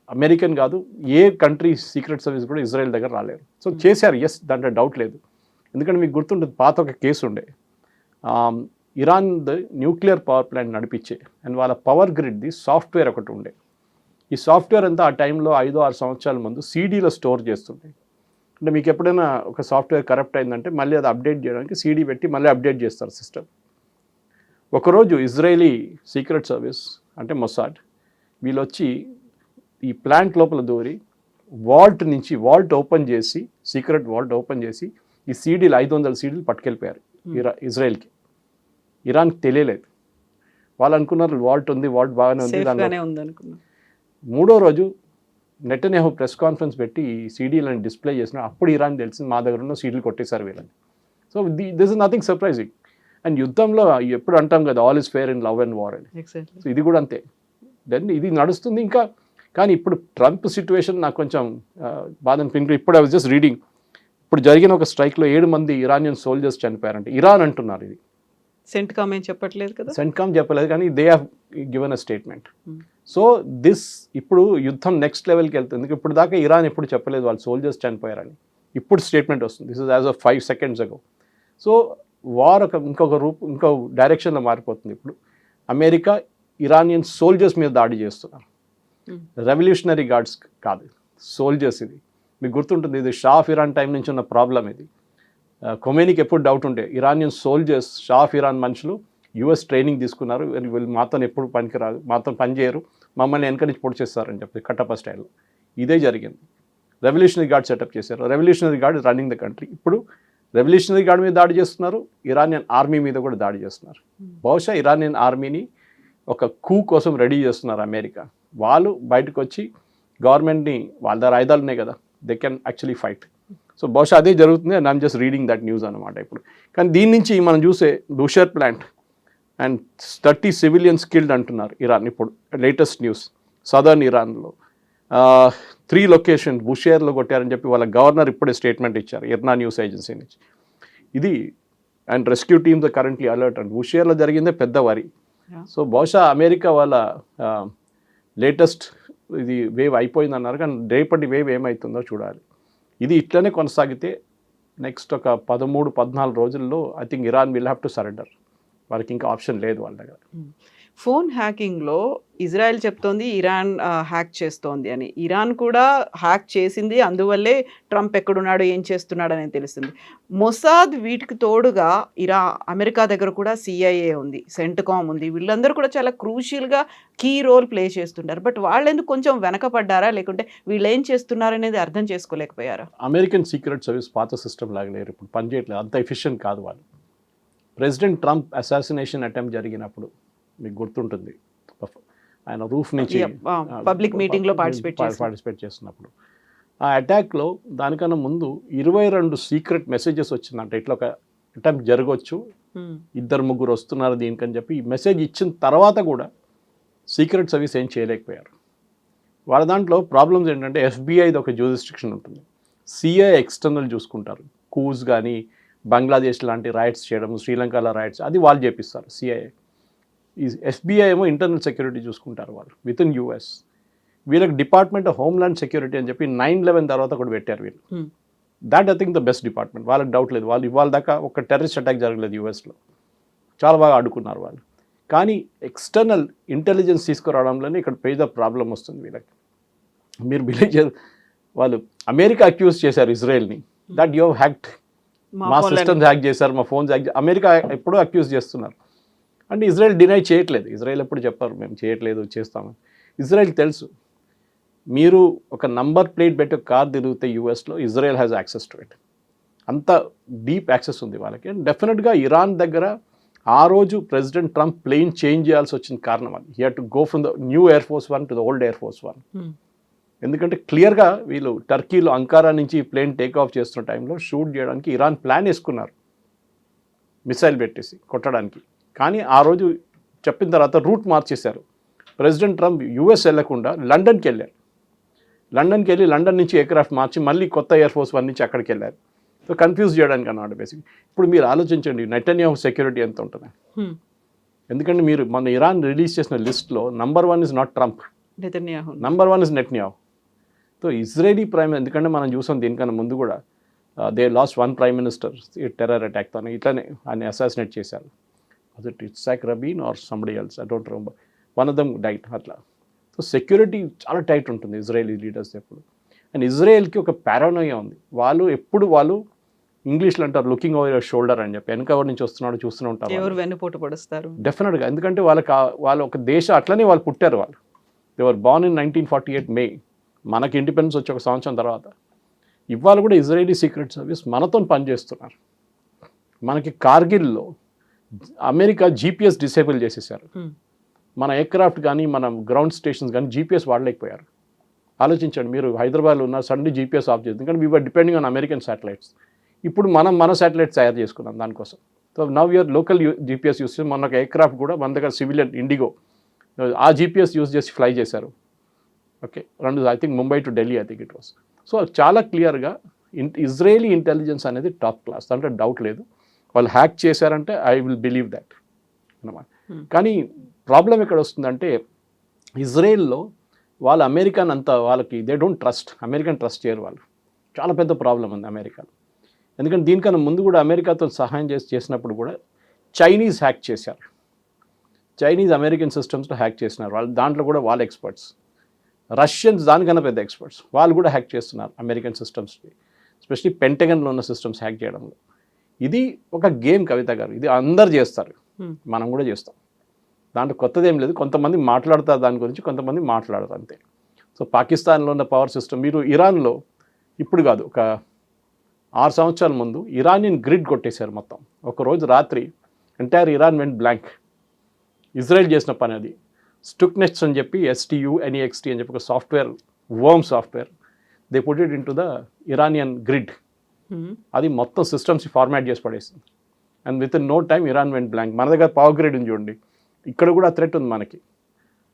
అమెరికన్ కాదు, ఏ కంట్రీ సీక్రెట్ సర్వీస్ కూడా ఇజ్రాయెల్ దగ్గర రాలేరు. సో చేశారు, ఎస్, దాంట్లో డౌట్ లేదు. ఎందుకంటే మీకు గుర్తుంటుంది, పాత ఒక కేసు ఉండే, ఇరాన్ న్యూక్లియర్ పవర్ ప్లాంట్ నడిపించే అండ్ వాళ్ళ పవర్ గ్రిడ్ది సాఫ్ట్వేర్ ఒకటి ఉండే. ఈ సాఫ్ట్వేర్ అంతా ఆ టైంలో 5-6 సంవత్సరాల ముందు CDలో స్టోర్ చేస్తుండే. అంటే మీకు ఎప్పుడైనా ఒక సాఫ్ట్వేర్ కరప్ట్ అయిందంటే మళ్ళీ అది అప్డేట్ చేయడానికి CD పెట్టి మళ్ళీ అప్డేట్ చేస్తారు సిస్టమ్. ఒకరోజు ఇజ్రాయలీ సీక్రెట్ సర్వీస్ అంటే మొసాడ్ వీళ్ళు వచ్చి ఈ ప్లాంట్ లోపల దూరి వాల్ట్ ఓపెన్ చేసి, సీక్రెట్ వాల్ట్ ఓపెన్ చేసి ఈ CDలు 500 CDలు పట్టుకెళ్ళిపోయారు ఇజ్రాయెల్కి. ఇరాన్కి తెలియలేదు. వాళ్ళు అనుకున్నారు వాల్ట్ ఉంది, వాల్ట్ బాగానే ఉంది. 3వ రోజు నెటన్యాహు ప్రెస్ కాన్ఫరెన్స్ పెట్టి ఈ సీడీలను డిస్ప్లే చేసిన అప్పుడు ఇరాన్ తెలిసింది మా దగ్గర ఉన్న సీడీలు కొట్టేశారు వీళ్ళని. So this is nothing surprising. And యుద్ధంలో ఎప్పుడు అంటాం కదా all is fair in love and war అని. సో ఇది కూడా అంతే. దెన్ ఇది నడుస్తుంది ఇంకా. కానీ ఇప్పుడు ట్రంప్ సిచ్యువేషన్ నాకు కొంచెం బాధ అనిపించింది. ఇప్పుడు ఐ వాజ్ జస్ట్ రీడింగ్, ఇప్పుడు జరిగిన ఒక స్ట్రైక్లో 7 మంది ఇరానియన్ సోల్జర్స్ చనిపోయారంటే ఇరాన్ అంటున్నారు. ఇది సెంట్కామ్ ఏం చెప్పట్లేదు కదా, సెంట్కామ్ చెప్పలేదు, కానీ they have given a statement. So this ఇప్పుడు యుద్ధం నెక్స్ట్ లెవెల్కి వెళ్తుంది. ఇప్పుడు దాకా ఇరాన్ ఎప్పుడు చెప్పలేదు వాళ్ళు సోల్జర్స్ చనిపోయారని. ఇప్పుడు స్టేట్మెంట్ వస్తుంది. This is as of 5 seconds ago. So war ఇంకో డైరెక్షన్లో మారిపోతుంది. ఇప్పుడు అమెరికా ఇరానియన్ సోల్జర్స్ మీద దాడి చేస్తున్నారు. రెవల్యూషనరీ గార్డ్స్ కాదు, సోల్జర్స్. ఇది మీకు గుర్తుంటుంది, ఇది షా ఆఫ్ ఇరాన్ టైం నుంచి ఉన్న ప్రాబ్లం ఇది. ఖొమేనీకి ఎప్పుడు డౌట్ ఉంటే Iranian soldiers, Shah of Iran మనుషులు యుఎస్ ట్రైనింగ్ తీసుకున్నారు, వీళ్ళు మాతో ఎప్పుడు పనికిరాదు, మాతో పనిచేయరు, మమ్మల్ని వెనక నుంచి పొడి చేస్తారని చెప్పి కట్టప్ప స్టైల్లో ఇదే జరిగింది. రెవల్యూషనరీ గార్డ్ సెటప్ చేశారు. Revolutionary guard running the country. ఇప్పుడు రెవల్యూషనరీ గార్డ్ మీద దాడి చేస్తున్నారు, ఇరానియన్ ఆర్మీ మీద కూడా దాడి చేస్తున్నారు. బహుశా ఇరానియన్ ఆర్మీని ఒక కూ కోసం రెడీ చేస్తున్నారు అమెరికా. వాళ్ళు బయటకు వచ్చి గవర్నమెంట్ని, వాళ్ళ దగ్గర ఆయుధాలు ఉన్నాయి కదా, they can actually fight. So బహుశా అదే జరుగుతుంది. And I'm just reading that news అనమాట ఇప్పుడు. కానీ దీని నుంచి మనం చూసే బుషర్ ప్లాంట్ అండ్ 30 civilians కిల్డ్ అంటున్నారు ఇరాన్. ఇప్పుడు లేటెస్ట్ న్యూస్ సదర్న్ ఇరాన్లో 3 locations బుషేర్లో కొట్టారని చెప్పి వాళ్ళ గవర్నర్ ఇప్పుడే స్టేట్మెంట్ ఇచ్చారు ఇర్నా న్యూస్ ఏజెన్సీ నుంచి. ఇది and rescue teams currently alert and బుషేర్లో జరిగిందే పెద్ద వరి. సో బహుశా అమెరికా వాళ్ళ లేటెస్ట్ ఇది వేవ్ అయిపోయింది అన్నారు, కానీ రేపటి వేవ్ ఏమవుతుందో చూడాలి. ఇది ఇట్లనే కొనసాగితే నెక్స్ట్ ఒక 13-14 రోజుల్లో I think Iran will have to surrender. వాళ్ళకి ఇంకా ఆప్షన్ లేదు వాళ్ళ దగ్గర. ఫోన్ హ్యాకింగ్లో ఇజ్రాయెల్ చెప్తోంది ఇరాన్ హ్యాక్ చేస్తోంది అని. ఇరాన్ కూడా హ్యాక్ చేసింది, అందువల్లే ట్రంప్ ఎక్కడున్నాడో ఏం చేస్తున్నాడు అనేది తెలుస్తుంది. మొసాద్ వీటికి తోడుగా అమెరికా దగ్గర కూడా CIA ఉంది, సెంట్కామ్ ఉంది. వీళ్ళందరూ కూడా చాలా క్రూషియల్గా కీ రోల్ ప్లే చేస్తుంటారు. బట్ వాళ్ళు ఎందుకు కొంచెం వెనకపడ్డారా, లేకుంటే వీళ్ళు ఏం చేస్తున్నారు అనేది అర్థం చేసుకోలేకపోయారా? అమెరికన్ సీక్రెట్ సర్వీస్ పాత సిస్టమ్ లాగా లేరు, ఇప్పుడు పనిచేయట్లేదు, అంత ఎఫిషియెంట్ కాదు వాళ్ళు. ప్రెసిడెంట్ ట్రంప్ అసాసినేషన్ అటెంప్ట్ జరిగినప్పుడు మీకు గుర్తుంటుంది, ఆయన రూఫ్ నుంచి పబ్లిక్ మీటింగ్లో పార్టిసిపేట్ చేస్తున్నప్పుడు ఆ అటాక్లో దానికన్నా ముందు 22 సీక్రెట్ మెసేజెస్ వచ్చిందంట. ఇట్లా ఒక అటెంప్ట్ జరగవచ్చు, 2-3 వస్తున్నారు దీనికని చెప్పి ఈ మెసేజ్ ఇచ్చిన తర్వాత కూడా సీక్రెట్ సర్వీస్ ఏం చేయలేకపోయారు. వాళ్ళ దాంట్లో ప్రాబ్లమ్స్ ఏంటంటే FBIది ఒక జ్యూరిస్డిక్షన్ ఉంటుంది, CIA ఎక్స్టర్నల్ చూసుకుంటారు. కూస్ కానీ బంగ్లాదేశ్ లాంటి రైట్స్ చేయడం, శ్రీలంకలో రైట్స్ అది వాళ్ళు చేపిస్తారు CIA. ఈ FBI ఏమో ఇంటర్నల్ సెక్యూరిటీ చూసుకుంటారు వాళ్ళు విత్ ఇన్ US. వీళ్ళకి డిపార్ట్మెంట్ ఆఫ్ హోమ్లాండ్ సెక్యూరిటీ అని చెప్పి 9/11 తర్వాత కూడా పెట్టారు వీళ్ళు. That I think the best department. వాళ్ళకి డౌట్ లేదు, వాళ్ళు ఇవాళ దాకా ఒక టెర్రరిస్ట్ అటాక్ జరగలేదు USలో, చాలా బాగా ఆడుకున్నారు వాళ్ళు. కానీ ఎక్స్టర్నల్ ఇంటెలిజెన్స్ తీసుకురావడంలోనే ఇక్కడ పెద్ద ప్రాబ్లం వస్తుంది వీళ్ళకి. మీరు బిలీవ్ చేయరు, వాళ్ళు అమెరికా అక్యూజ్ చేశారు ఇజ్రాయెల్ని దట్ యూ హ్యాక్డ్, మా సిస్టమ్స్ హ్యాక్ చేశారు, మా ఫోన్స్ హ్యాక్. అమెరికా ఎప్పుడూ అక్యూజ్ చేస్తున్నారు. అంటే ఇజ్రాయెల్ డినై చేయట్లేదు. ఇజ్రాయెల్ ఎప్పుడు చెప్పారు మేము చేయట్లేదు చేస్తామని. ఇజ్రాయెల్ తెలుసు, మీరు ఒక నంబర్ ప్లేట్ పెట్టి ఒక కార్ తిరిగితే USలో Israel has access to it. అంత డీప్ యాక్సెస్ ఉంది వాళ్ళకి. అండ్ డెఫినెట్గా ఇరాన్ దగ్గర ఆ రోజు ప్రెసిడెంట్ ట్రంప్ ప్లేన్ చేంజ్ చేయాల్సి వచ్చిన కారణం అది. He had to go from the new air force 1 to the old air force 1. ఎందుకంటే క్లియర్గా వీళ్ళు టర్కీలో అంకారా నుంచి ప్లేన్ టేక్ ఆఫ్ చేస్తున్న టైంలో షూట్ చేయడానికి ఇరాన్ ప్లాన్ వేసుకున్నారు, మిసైల్ పెట్టేసి కొట్టడానికి. కానీ ఆ రోజు చెప్పిన తర్వాత రూట్ మార్చేశారు. ప్రెసిడెంట్ ట్రంప్ US వెళ్ళకుండా లండన్కి వెళ్ళారు. లండన్కి వెళ్ళి లండన్ నుంచి ఎయిర్క్రాఫ్ట్ మార్చి మళ్ళీ కొత్త ఎయిర్ ఫోర్స్ 1 నుంచి అక్కడికి వెళ్ళారు. సో కన్ఫ్యూజ్ చేయడానికి అన్నమాట బేసిక్. ఇప్పుడు మీరు ఆలోచించండి నెటన్యాహు సెక్యూరిటీ ఎంత ఉంటుంది. ఎందుకంటే మీరు మన ఇరాన్ రిలీజ్ చేసిన లిస్ట్లో number 1 is not Trump, number 1 is Netanyahu. So Israeli prime, ఎందుకంటే మనం చూసాం దీనికన్నా ముందు కూడా they last 1 prime minister terror అటాక్తో, ఇట్లానే ఆయన అసాసినేట్ చేశారు. అది Yitzhak Rabin or somebody else, I don't remember, one of them died అట్లా. సో సెక్యూరిటీ చాలా టైట్ ఉంటుంది ఇజ్రాయలీ లీడర్స్ ఎప్పుడు. అండ్ ఇజ్రాయెల్కి ఒక పారానోయా ఉంది. వాళ్ళు ఇంగ్లీష్లో అంటారు లుకింగ్ ఓవర్ యువర్ షోల్డర్ అని చెప్పి, వెనక ఎవరి నుంచి వస్తున్నాడు చూస్తూనే ఉంటారు, ఎవరు వెన్నుపోటు పడుస్తారు డెఫినెట్గా. ఎందుకంటే వాళ్ళు ఒక దేశం అట్లనే వాళ్ళు పుట్టారు. వాళ్ళు they were born in 1948 May. మనకి ఇండిపెండెన్స్ వచ్చి 1 సంవత్సరం తర్వాత ఇవాళ కూడా ఇజ్రాయలీ సీక్రెట్ సర్వీస్ మనతో పనిచేస్తున్నారు. మనకి కార్గిల్లో అమెరికా GPS డిసేబుల్ చేసేసారు. మన ఎయిర్క్రాఫ్ట్ కానీ మన గ్రౌండ్ స్టేషన్స్ కానీ GPS వాడలేకపోయారు. ఆలోచించండి, మీరు హైదరాబాద్లో ఉన్న సడన్లీ జీపీఎస్ ఆఫ్ చేస్తుంది, ఎందుకంటే we're depending on American satellites. ఇప్పుడు మన శాటిలైట్స్ తయారు చేసుకున్నాం దానికోసం. So now your local GPS use చేసి, మొన్న ఒక ఎయిర్క్రాఫ్ట్ కూడా మన దగ్గర సివిలియన్ ఇండిగో ఆ జీపీఎస్ యూస్ చేసి ఫ్లై చేశారు. Okay, I think Mumbai to Delhi I think it was. So చాలా క్లియర్గా ఇజ్రాయేలీ ఇంటెలిజెన్స్ అనేది టాప్ క్లాస్, అంటే డౌట్ లేదు. వాళ్ళు హ్యాక్ చేశారంటే ఐ విల్ బిలీవ్ దట్ అన్నమాట. కానీ ప్రాబ్లం ఎక్కడ వస్తుందంటే ఇజ్రాయెల్లో వాళ్ళు అమెరికన్ అంతా వాళ్ళకి they don't trust, American trust చేయరు వాళ్ళు. చాలా పెద్ద ప్రాబ్లం ఉంది అమెరికాలో. ఎందుకంటే దీనికన్నా ముందు కూడా అమెరికాతో సహాయం చేసినప్పుడు కూడా చైనీస్ హ్యాక్ చేశారు, చైనీస్ అమెరికన్ సిస్టమ్స్లో హ్యాక్ చేసినారు వాళ్ళు, దాంట్లో కూడా వాళ్ళ ఎక్స్పర్ట్స్. రష్యన్స్ దానికన్నా పెద్ద ఎక్స్పర్ట్స్, వాళ్ళు కూడా హ్యాక్ చేస్తున్నారు అమెరికన్ సిస్టమ్స్కి, ఎస్పెషలీ పెంటగన్లో ఉన్న సిస్టమ్స్ హ్యాక్ చేయడంలో. ఇది ఒక గేమ్ కవిత గారు, ఇది అందరు చేస్తారు, మనం కూడా చేస్తాం, దాంట్లో కొత్తదేం లేదు. కొంతమంది మాట్లాడతారు దాని గురించి, కొంతమంది మాట్లాడతారు అంతే. సో పాకిస్తాన్లో ఉన్న పవర్ సిస్టమ్, మీరు ఇరాన్లో ఇప్పుడు కాదు ఒక 6 సంవత్సరాల ముందు ఇరానియన్ గ్రిడ్ కొట్టేశారు మొత్తం. ఒకరోజు రాత్రి entire Iran went blank. Israel చేసిన పని అది. స్టుక్నెట్స్ అని చెప్పి STUNEXT అని చెప్పి ఒక software, worm software, they put it into the Iranian grid. అది మొత్తం సిస్టమ్స్ ఫార్మాట్ చేసి పడేసింది. And within no time Iran went blank. మన దగ్గర పవర్ గ్రిడ్ ఉంది చూడండి, ఇక్కడ కూడా థ్రెట్ ఉంది మనకి.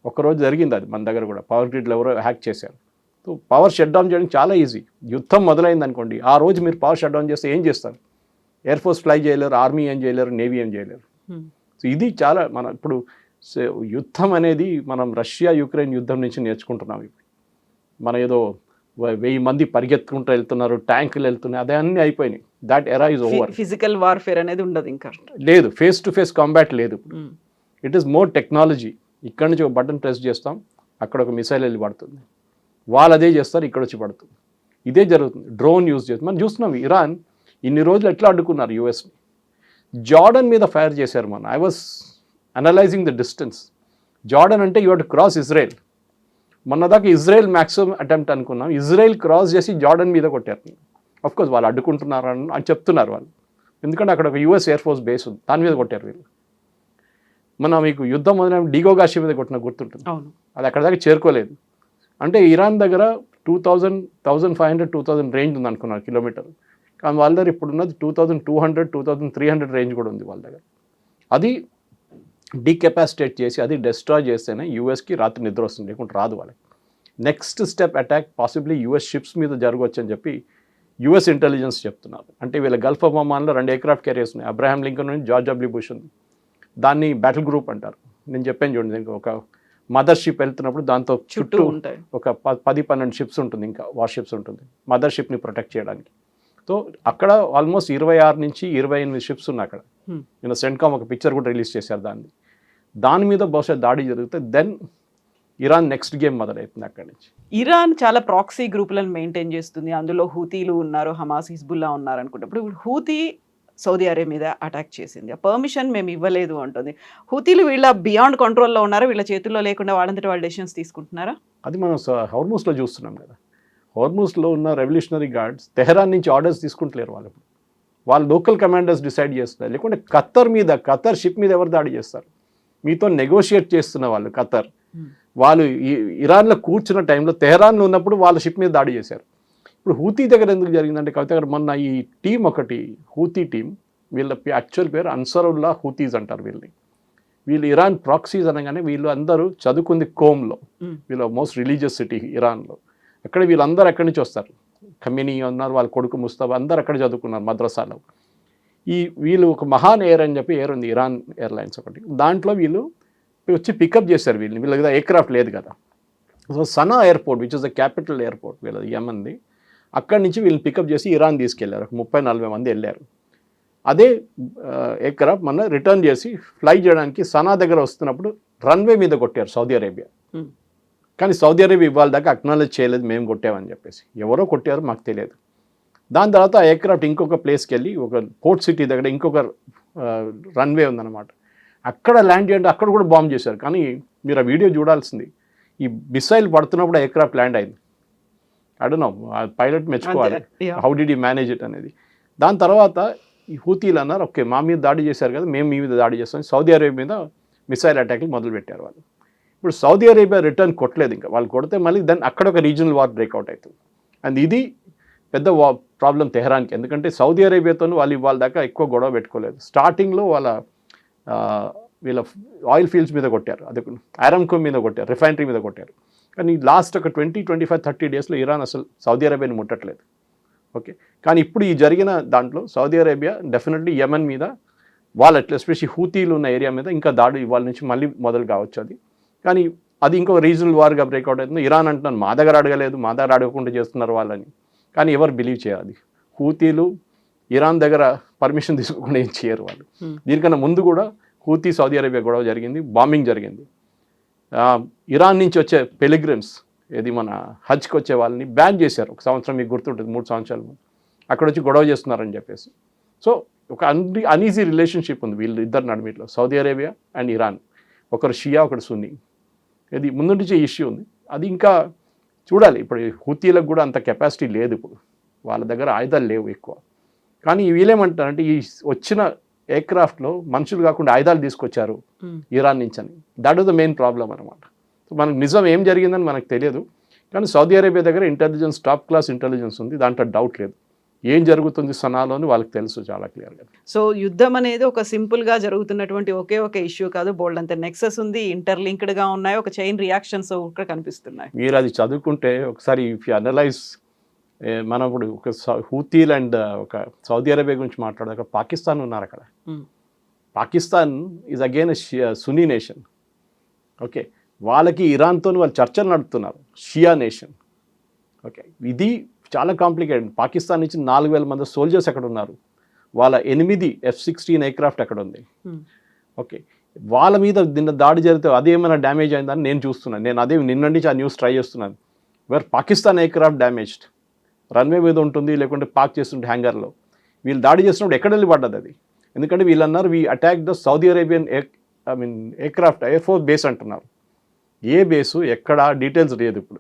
ఒకరోజు జరిగింది అది మన దగ్గర కూడా, పవర్ గ్రిడ్లో ఎవరో హ్యాక్ చేశారు. సో పవర్ షట్ డౌన్ చేయడం చాలా ఈజీ. యుద్ధం మొదలైంది అనుకోండి, ఆ రోజు మీరు పవర్ షట్ డౌన్ చేస్తే ఏం చేస్తారు? ఎయిర్ ఫోర్స్ ఫ్లై చేయలేరు, ఆర్మీ ఏం చేయలేరు, నేవీ ఏం చేయలేరు. సో ఇది చాలా మన ఇప్పుడు యుద్ధం అనేది మనం రష్యా యుక్రెయిన్ యుద్ధం నుంచి నేర్చుకుంటున్నాం. ఇప్పుడు మనం ఏదో 1000 మంది పరిగెత్తుకుంటూ వెళ్తున్నారు, ట్యాంకులు వెళ్తున్నాయి, అదే అన్నీ అయిపోయినాయి. దాట్ ఎరా ఇస్ ఓవర్. ఫిజికల్ వార్ఫేర్ అనేది ఉండదు ఇంకా, లేదు, ఫేస్ టు ఫేస్ కాంబాట్ లేదు. It is more technology. ఇక్కడ నుంచి ఒక బటన్ ప్రెస్ చేస్తాం, అక్కడ ఒక మిసైల్ వెళ్ళి పడుతుంది, వాళ్ళు అదే చేస్తారు, ఇక్కడ వచ్చి పడుతుంది. ఇదే జరుగుతుంది. డ్రోన్ యూజ్ చేస్తుంది. మనం చూస్తున్నాం ఇరాన్ ఇన్ని రోజులు ఎట్లా అడ్డుకున్నారు యూఎస్ని. జార్డన్ మీద ఫైర్ చేశారు. మన I was analysing the distance. Jordan అంటే you have to cross Israel. మొన్నదాకా ఇజ్రాయెల్ మ్యాక్సిమం అటెంప్ట్ అనుకున్నాం, ఇజ్రాయెల్ క్రాస్ చేసి జార్డన్ మీద కొట్టారు. అఫ్కోర్స్ వాళ్ళు అడ్డుకుంటున్నారు అని చెప్తున్నారు వాళ్ళు, ఎందుకంటే అక్కడ ఒక US ఎయిర్ ఫోర్స్ బేస్ ఉంది, దాని మీద కొట్టారు వీళ్ళు. మీకు యుద్ధం మొదలైన డిగోగాషి మీద కొట్టిన గుర్తుంటుంది, అది అక్కడ దాకా చేరుకోలేదు. అంటే ఇరాన్ దగ్గర 1500-2000 రేంజ్ ఉంది అనుకున్నారు కిలోమీటర్, కానీ వాళ్ళ దగ్గర ఇప్పుడు ఉన్నది 2200-2300 రేంజ్ కూడా ఉంది వాళ్ళ దగ్గర. అది డీకెపాసిటేట్ చేసి, అది డెస్ట్రాయ్ చేస్తేనే యూఎస్కి రాత్రి నిద్ర వస్తుంది, లేకుంటే రాదు వాళ్ళకి. Next step attack possibly US ships మీద జరగవచ్చు అని చెప్పి US ఇంటెలిజెన్స్ చెప్తున్నారు. అంటే వీళ్ళ గల్ఫ్ ఆఫ్ ఒమాన్లో 2 ఎయిర్క్రాఫ్ట్ క్యారియర్స్ ఉన్నాయి. అబ్రహాం లింకన్ నుంచి జార్జ్ W. బుష్ ఉంది. దాన్ని బ్యాటిల్ గ్రూప్ అంటారు. నేను చెప్పాను చూడండి, ఒక మదర్ షిప్ వెళ్తున్నప్పుడు దాంతో చుట్టూ ఒక 10-12 షిప్స్ ఉంటుంది, ఇంకా వార్ షిప్స్ ఉంటుంది మదర్ షిప్ని ప్రొటెక్ట్ చేయడానికి. సో అక్కడ ఆల్మోస్ట్ 26 నుంచి 28 షిప్స్ ఉన్నాయి అక్కడ. నేను సెంట్కామ్ ఒక పిక్చర్ కూడా రిలీజ్ చేశారు దాని మీద బహుశా దాడి జరిగితే దెన్ ఇరాన్ నెక్స్ట్ గేమ్ మొదలవుతుంది అక్కడి నుంచి. ఇరాన్ చాలా ప్రాక్సీ గ్రూపులను మెయింటైన్ చేస్తుంది, అందులో హూతీలు ఉన్నారు, హమాస్, హిజ్బుల్లా ఉన్నారు అనుకుంటే. ఇప్పుడు హూతీ సౌదీ అరేబియా మీద అటాక్ చేసింది, ఆ పర్మిషన్ మేము ఇవ్వలేదు అంటుంది. హూతీలు వీళ్ళ బియాండ్ కంట్రోల్లో ఉన్నారా, వీళ్ళ చేతుల్లో లేకుండా వాళ్ళంతటి వాళ్ళు డెసిషన్స్ తీసుకుంటున్నారా? అది మనం హోర్ముజ్లో చూస్తున్నాం కదా. హోర్ముజ్లో ఉన్న రెవల్యూషనరీ గార్డ్స్ తెహరాన్ నుంచి ఆర్డర్స్ తీసుకుంటలేరు వాళ్ళు లోకల్ కమాండర్స్ డిసైడ్ చేస్తున్నారు. లేకుంటే ఖతర్ షిప్ మీద ఎవరు దాడి చేస్తారు? మీతో నెగోషియేట్ చేస్తున్న వాళ్ళు ఖతర్, వాళ్ళు ఇరాన్లో కూర్చున్న టైంలో తెహరాన్లో ఉన్నప్పుడు వాళ్ళ షిప్ మీద దాడి చేశారు. ఇప్పుడు హూతీ దగ్గర ఎందుకు జరిగిందంటే కవిత గారు, మొన్న ఈ టీం ఒకటి హూతీ టీం, వీళ్ళ యాక్చువల్ పేరు అన్సరుల్లా హూతీస్ అంటారు వీళ్ళు ఇరాన్ ప్రాక్సీస్ అనగానే వీళ్ళు అందరూ చదువుకుంది కోమ్లో, వీళ్ళు మోస్ట్ రిలీజియస్ సిటీ ఇరాన్లో. అక్కడ వీళ్ళందరూ ఎక్కడి నుంచి వస్తారు, ఖమేనీ ఉన్నారు, వాళ్ళ కొడుకు ముస్తఫా, అందరు అక్కడ చదువుకున్నారు మద్రసాలో. వీళ్ళు ఒక మహాన్ ఎయిర్ అని చెప్పి ఎయిర్ ఉంది, ఇరాన్ ఎయిర్లైన్స్ ఒకటి, దాంట్లో వీళ్ళు వచ్చి పికప్ చేశారు వీళ్ళ దగ్గర ఎయిర్క్రాఫ్ట్ లేదు కదా. So Sana airport which is the capital airport వీళ్ళది యమన్ది, అక్కడి నుంచి వీళ్ళని పికప్ చేసి ఇరాన్ తీసుకెళ్లారు. ఒక 30-40 మంది వెళ్ళారు. అదే ఎయిర్క్రాఫ్ట్ మన రిటర్న్ చేసి ఫ్లై చేయడానికి సనా దగ్గర వస్తున్నప్పుడు రన్వే మీద కొట్టారు సౌదీ అరేబియా. కానీ సౌదీ అరేబియా ఇవాళ దాకా అక్నాలెడ్జ్ చేయలేదు మేము కొట్టామని చెప్పేసి, ఎవరో కొట్టారో మాకు తెలియదు. దాని తర్వాత ఆ ఎయిర్క్రాఫ్ట్ ఇంకొక ప్లేస్కి వెళ్ళి ఒక పోర్ట్ సిటీ దగ్గర ఇంకొక రన్వే ఉందన్నమాట, అక్కడ ల్యాండ్ చేయండి, అక్కడ కూడా బాంబ్ చేశారు. కానీ మీరు ఆ వీడియో చూడాల్సింది, ఈ మిసైల్ పడుతున్నప్పుడు ఎయిర్క్రాఫ్ట్ ల్యాండ్ అయింది. ఐ డోంట్ నో, ఆ పైలట్ మెచ్చుకోవాలి, how did you manage it అనేది. దాని తర్వాత ఈ హూతీలు అన్నారు, ఓకే మా మీద దాడి చేశారు కదా, మేము మీ మీద దాడి చేస్తాం, సౌదీ అరేబియా మీద మిసైల్ అటాక్లు మొదలుపెట్టారు వాళ్ళు. ఇప్పుడు సౌదీ అరేబియా రిటర్న్ కొట్టలేదు, ఇంకా వాళ్ళు కొడితే మళ్ళీ దాన్ని అక్కడ ఒక రీజనల్ వార్ బ్రేక్అవుట్ అవుతుంది. అండ్ ఇది పెద్ద ప్రాబ్లం తెహరాన్కి, ఎందుకంటే సౌదీ అరేబియాతో వాళ్ళు ఇవాళ దాకా ఎక్కువ గొడవ పెట్టుకోలేదు. స్టార్టింగ్లో వీళ్ళ ఆయిల్ ఫీల్డ్స్ మీద కొట్టారు, అదే ఆరామ్కో మీద కొట్టారు, రిఫైనరీ మీద కొట్టారు. కానీ లాస్ట్ ఒక 20-25-30 డేస్లో ఇరాన్ అసలు సౌదీ అరేబియాని ముట్టట్లేదు. ఓకే, కానీ ఇప్పుడు ఈ జరిగిన దాంట్లో సౌదీ అరేబియా డెఫినెట్లీ యెమెన్ మీద వాళ్ళు అట్లా ఎస్పెషల్లీ హూతీలు ఉన్న ఏరియా మీద ఇంకా దాడి ఇవాళ నుంచి మళ్ళీ మొదలు కావచ్చు అది. కానీ అది ఇంకో రీజనల్ వార్గా బ్రేక్అవుట్ అవుతుంది. ఇరాన్ అంటున్నాను మా దగ్గర అడగలేదు, మా దగ్గర అడగకుండా చేస్తున్నారు వాళ్ళని, కానీ ఎవరు బిలీవ్ చేయాలి? హూతీలు ఇరాన్ దగ్గర పర్మిషన్ తీసుకోకుండా ఏం చేయరు వాళ్ళు. దీనికన్నా ముందు కూడా హూతీ సౌదీ అరేబియా గొడవ జరిగింది, బాంబింగ్ జరిగింది. ఇరాన్ నుంచి వచ్చే పెలిగ్రిమ్స్ ఏది మన హజ్కి వచ్చే వాళ్ళని బ్యాన్ చేశారు ఒక సంవత్సరం, మీకు గుర్తుంటుంది 3 సంవత్సరాల ముందు అక్కడ వచ్చి గొడవ చేస్తున్నారని చెప్పేసి. సో ఒక అన్ఈజీ రిలేషన్షిప్ ఉంది వీళ్ళు ఇద్దరు నడుమిట్లో, సౌదీ అరేబియా అండ్ ఇరాన్. ఒకరు షియా ఒకరు సున్నీ, ఇది ముందు నుంచి ఇష్యూ ఉంది. అది ఇంకా చూడాలి. ఇప్పుడు హూతీలకు కూడా అంత కెపాసిటీ లేదు, ఇప్పుడు వాళ్ళ దగ్గర ఆయుధాలు లేవు ఎక్కువ. కానీ వీళ్ళేమంటారంటే ఈ వచ్చిన ఎయిర్క్రాఫ్ట్లో మనుషులు కాకుండా ఆయుధాలు తీసుకొచ్చారు ఇరాన్ నుంచి అని. That was the main problem అనమాట. సో మనకు నిజం ఏం జరిగిందని మనకు తెలియదు, కానీ సౌదీ అరేబియా దగ్గర ఇంటెలిజెన్స్ టాప్ క్లాస్ ఇంటెలిజెన్స్ ఉంది, దాంట్లో డౌట్ లేదు. ఏం జరుగుతుంది సనాలో అని వాళ్ళకి తెలుసు చాలా క్లియర్గా. సో యుద్ధం అనేది ఒక సింపుల్గా జరుగుతున్నటువంటి ఒకే ఒక ఇష్యూ కాదు, బోల్డ్ అంత నెక్సెస్ ఉంది, ఇంటర్లింక్డ్గా ఉన్నాయి, ఒక చైన్ రియాక్షన్స్ కూడా కనిపిస్తున్నాయి. మీరు అది చదువుకుంటే ఒకసారి ఇఫ్ యూ అనలైజ్, మనం ఇప్పుడు ఒక హూతీలు అండ్ ఒక సౌదీ అరేబియా గురించి మాట్లాడాక పాకిస్తాన్ ఉన్నారు అక్కడ. Pakistan is again Sunni nation. Okay, వాళ్ళకి ఇరాన్తో వాళ్ళు చర్చలు నడుపుతున్నారు, షియా నేషన్. ఓకే, ఇది చాలా కాంప్లికేటెడ్. పాకిస్తాన్ నుంచి 4,000 మంది సోల్జర్స్ అక్కడ ఉన్నారు, వాళ్ళ 8 F-16 ఎయిర్క్రాఫ్ట్ అక్కడ ఉంది. ఓకే, వాళ్ళ మీద నిన్న దాడి జరిగితే అదేమైనా డ్యామేజ్ అయిందని నేను చూస్తున్నాను. నేను అదే నిన్న నుంచి ఆ న్యూస్ ట్రై చేస్తున్నాను. Where Pakistan aircraft damaged, runway మీద ఉంటుంది, లేకుంటే పార్క్ చేస్తుంటే హ్యాంగర్లో. వీళ్ళు దాడి చేస్తున్నప్పుడు ఎక్కడ వెళ్ళి పడ్డది అది? ఎందుకంటే వీళ్ళు అన్నారు we attack the Saudi Arabian aircraft air force base అంటున్నారు. ఏ బేసు ఎక్కడ డీటెయిల్స్ లేదు ఇప్పుడు.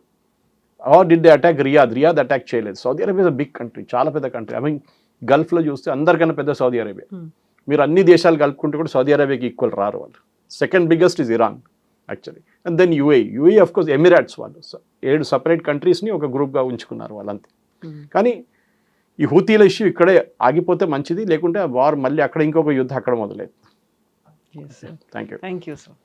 Or did they attack Riyadh attack చేయలేదు. సౌదీ అరేబియా బిగ్ కంట్రీ, చాలా పెద్ద కంట్రీ. ఐ మీన్ గల్ఫ్లో చూస్తే అందరికన్నా పెద్ద సౌదీ అరేబియా. మీరు అన్ని దేశాలు కలుపుకుంటే కూడా సౌదీ అరేబియాకి ఈక్వల్ రారు వాళ్ళు. Second biggest is Iran actually, and then UAE of course, Emirates. వాళ్ళు 7 సపరేట్ కంట్రీస్ని ఒక గ్రూప్గా ఉంచుకున్నారు వాళ్ళంతే. కానీ ఈ హూతీల ఇష్యూ ఇక్కడే ఆగిపోతే మంచిది, లేకుంటే వార్ మళ్ళీ అక్కడ ఇంకొక యుద్ధం అక్కడ మొదలైంది. Thank you sir.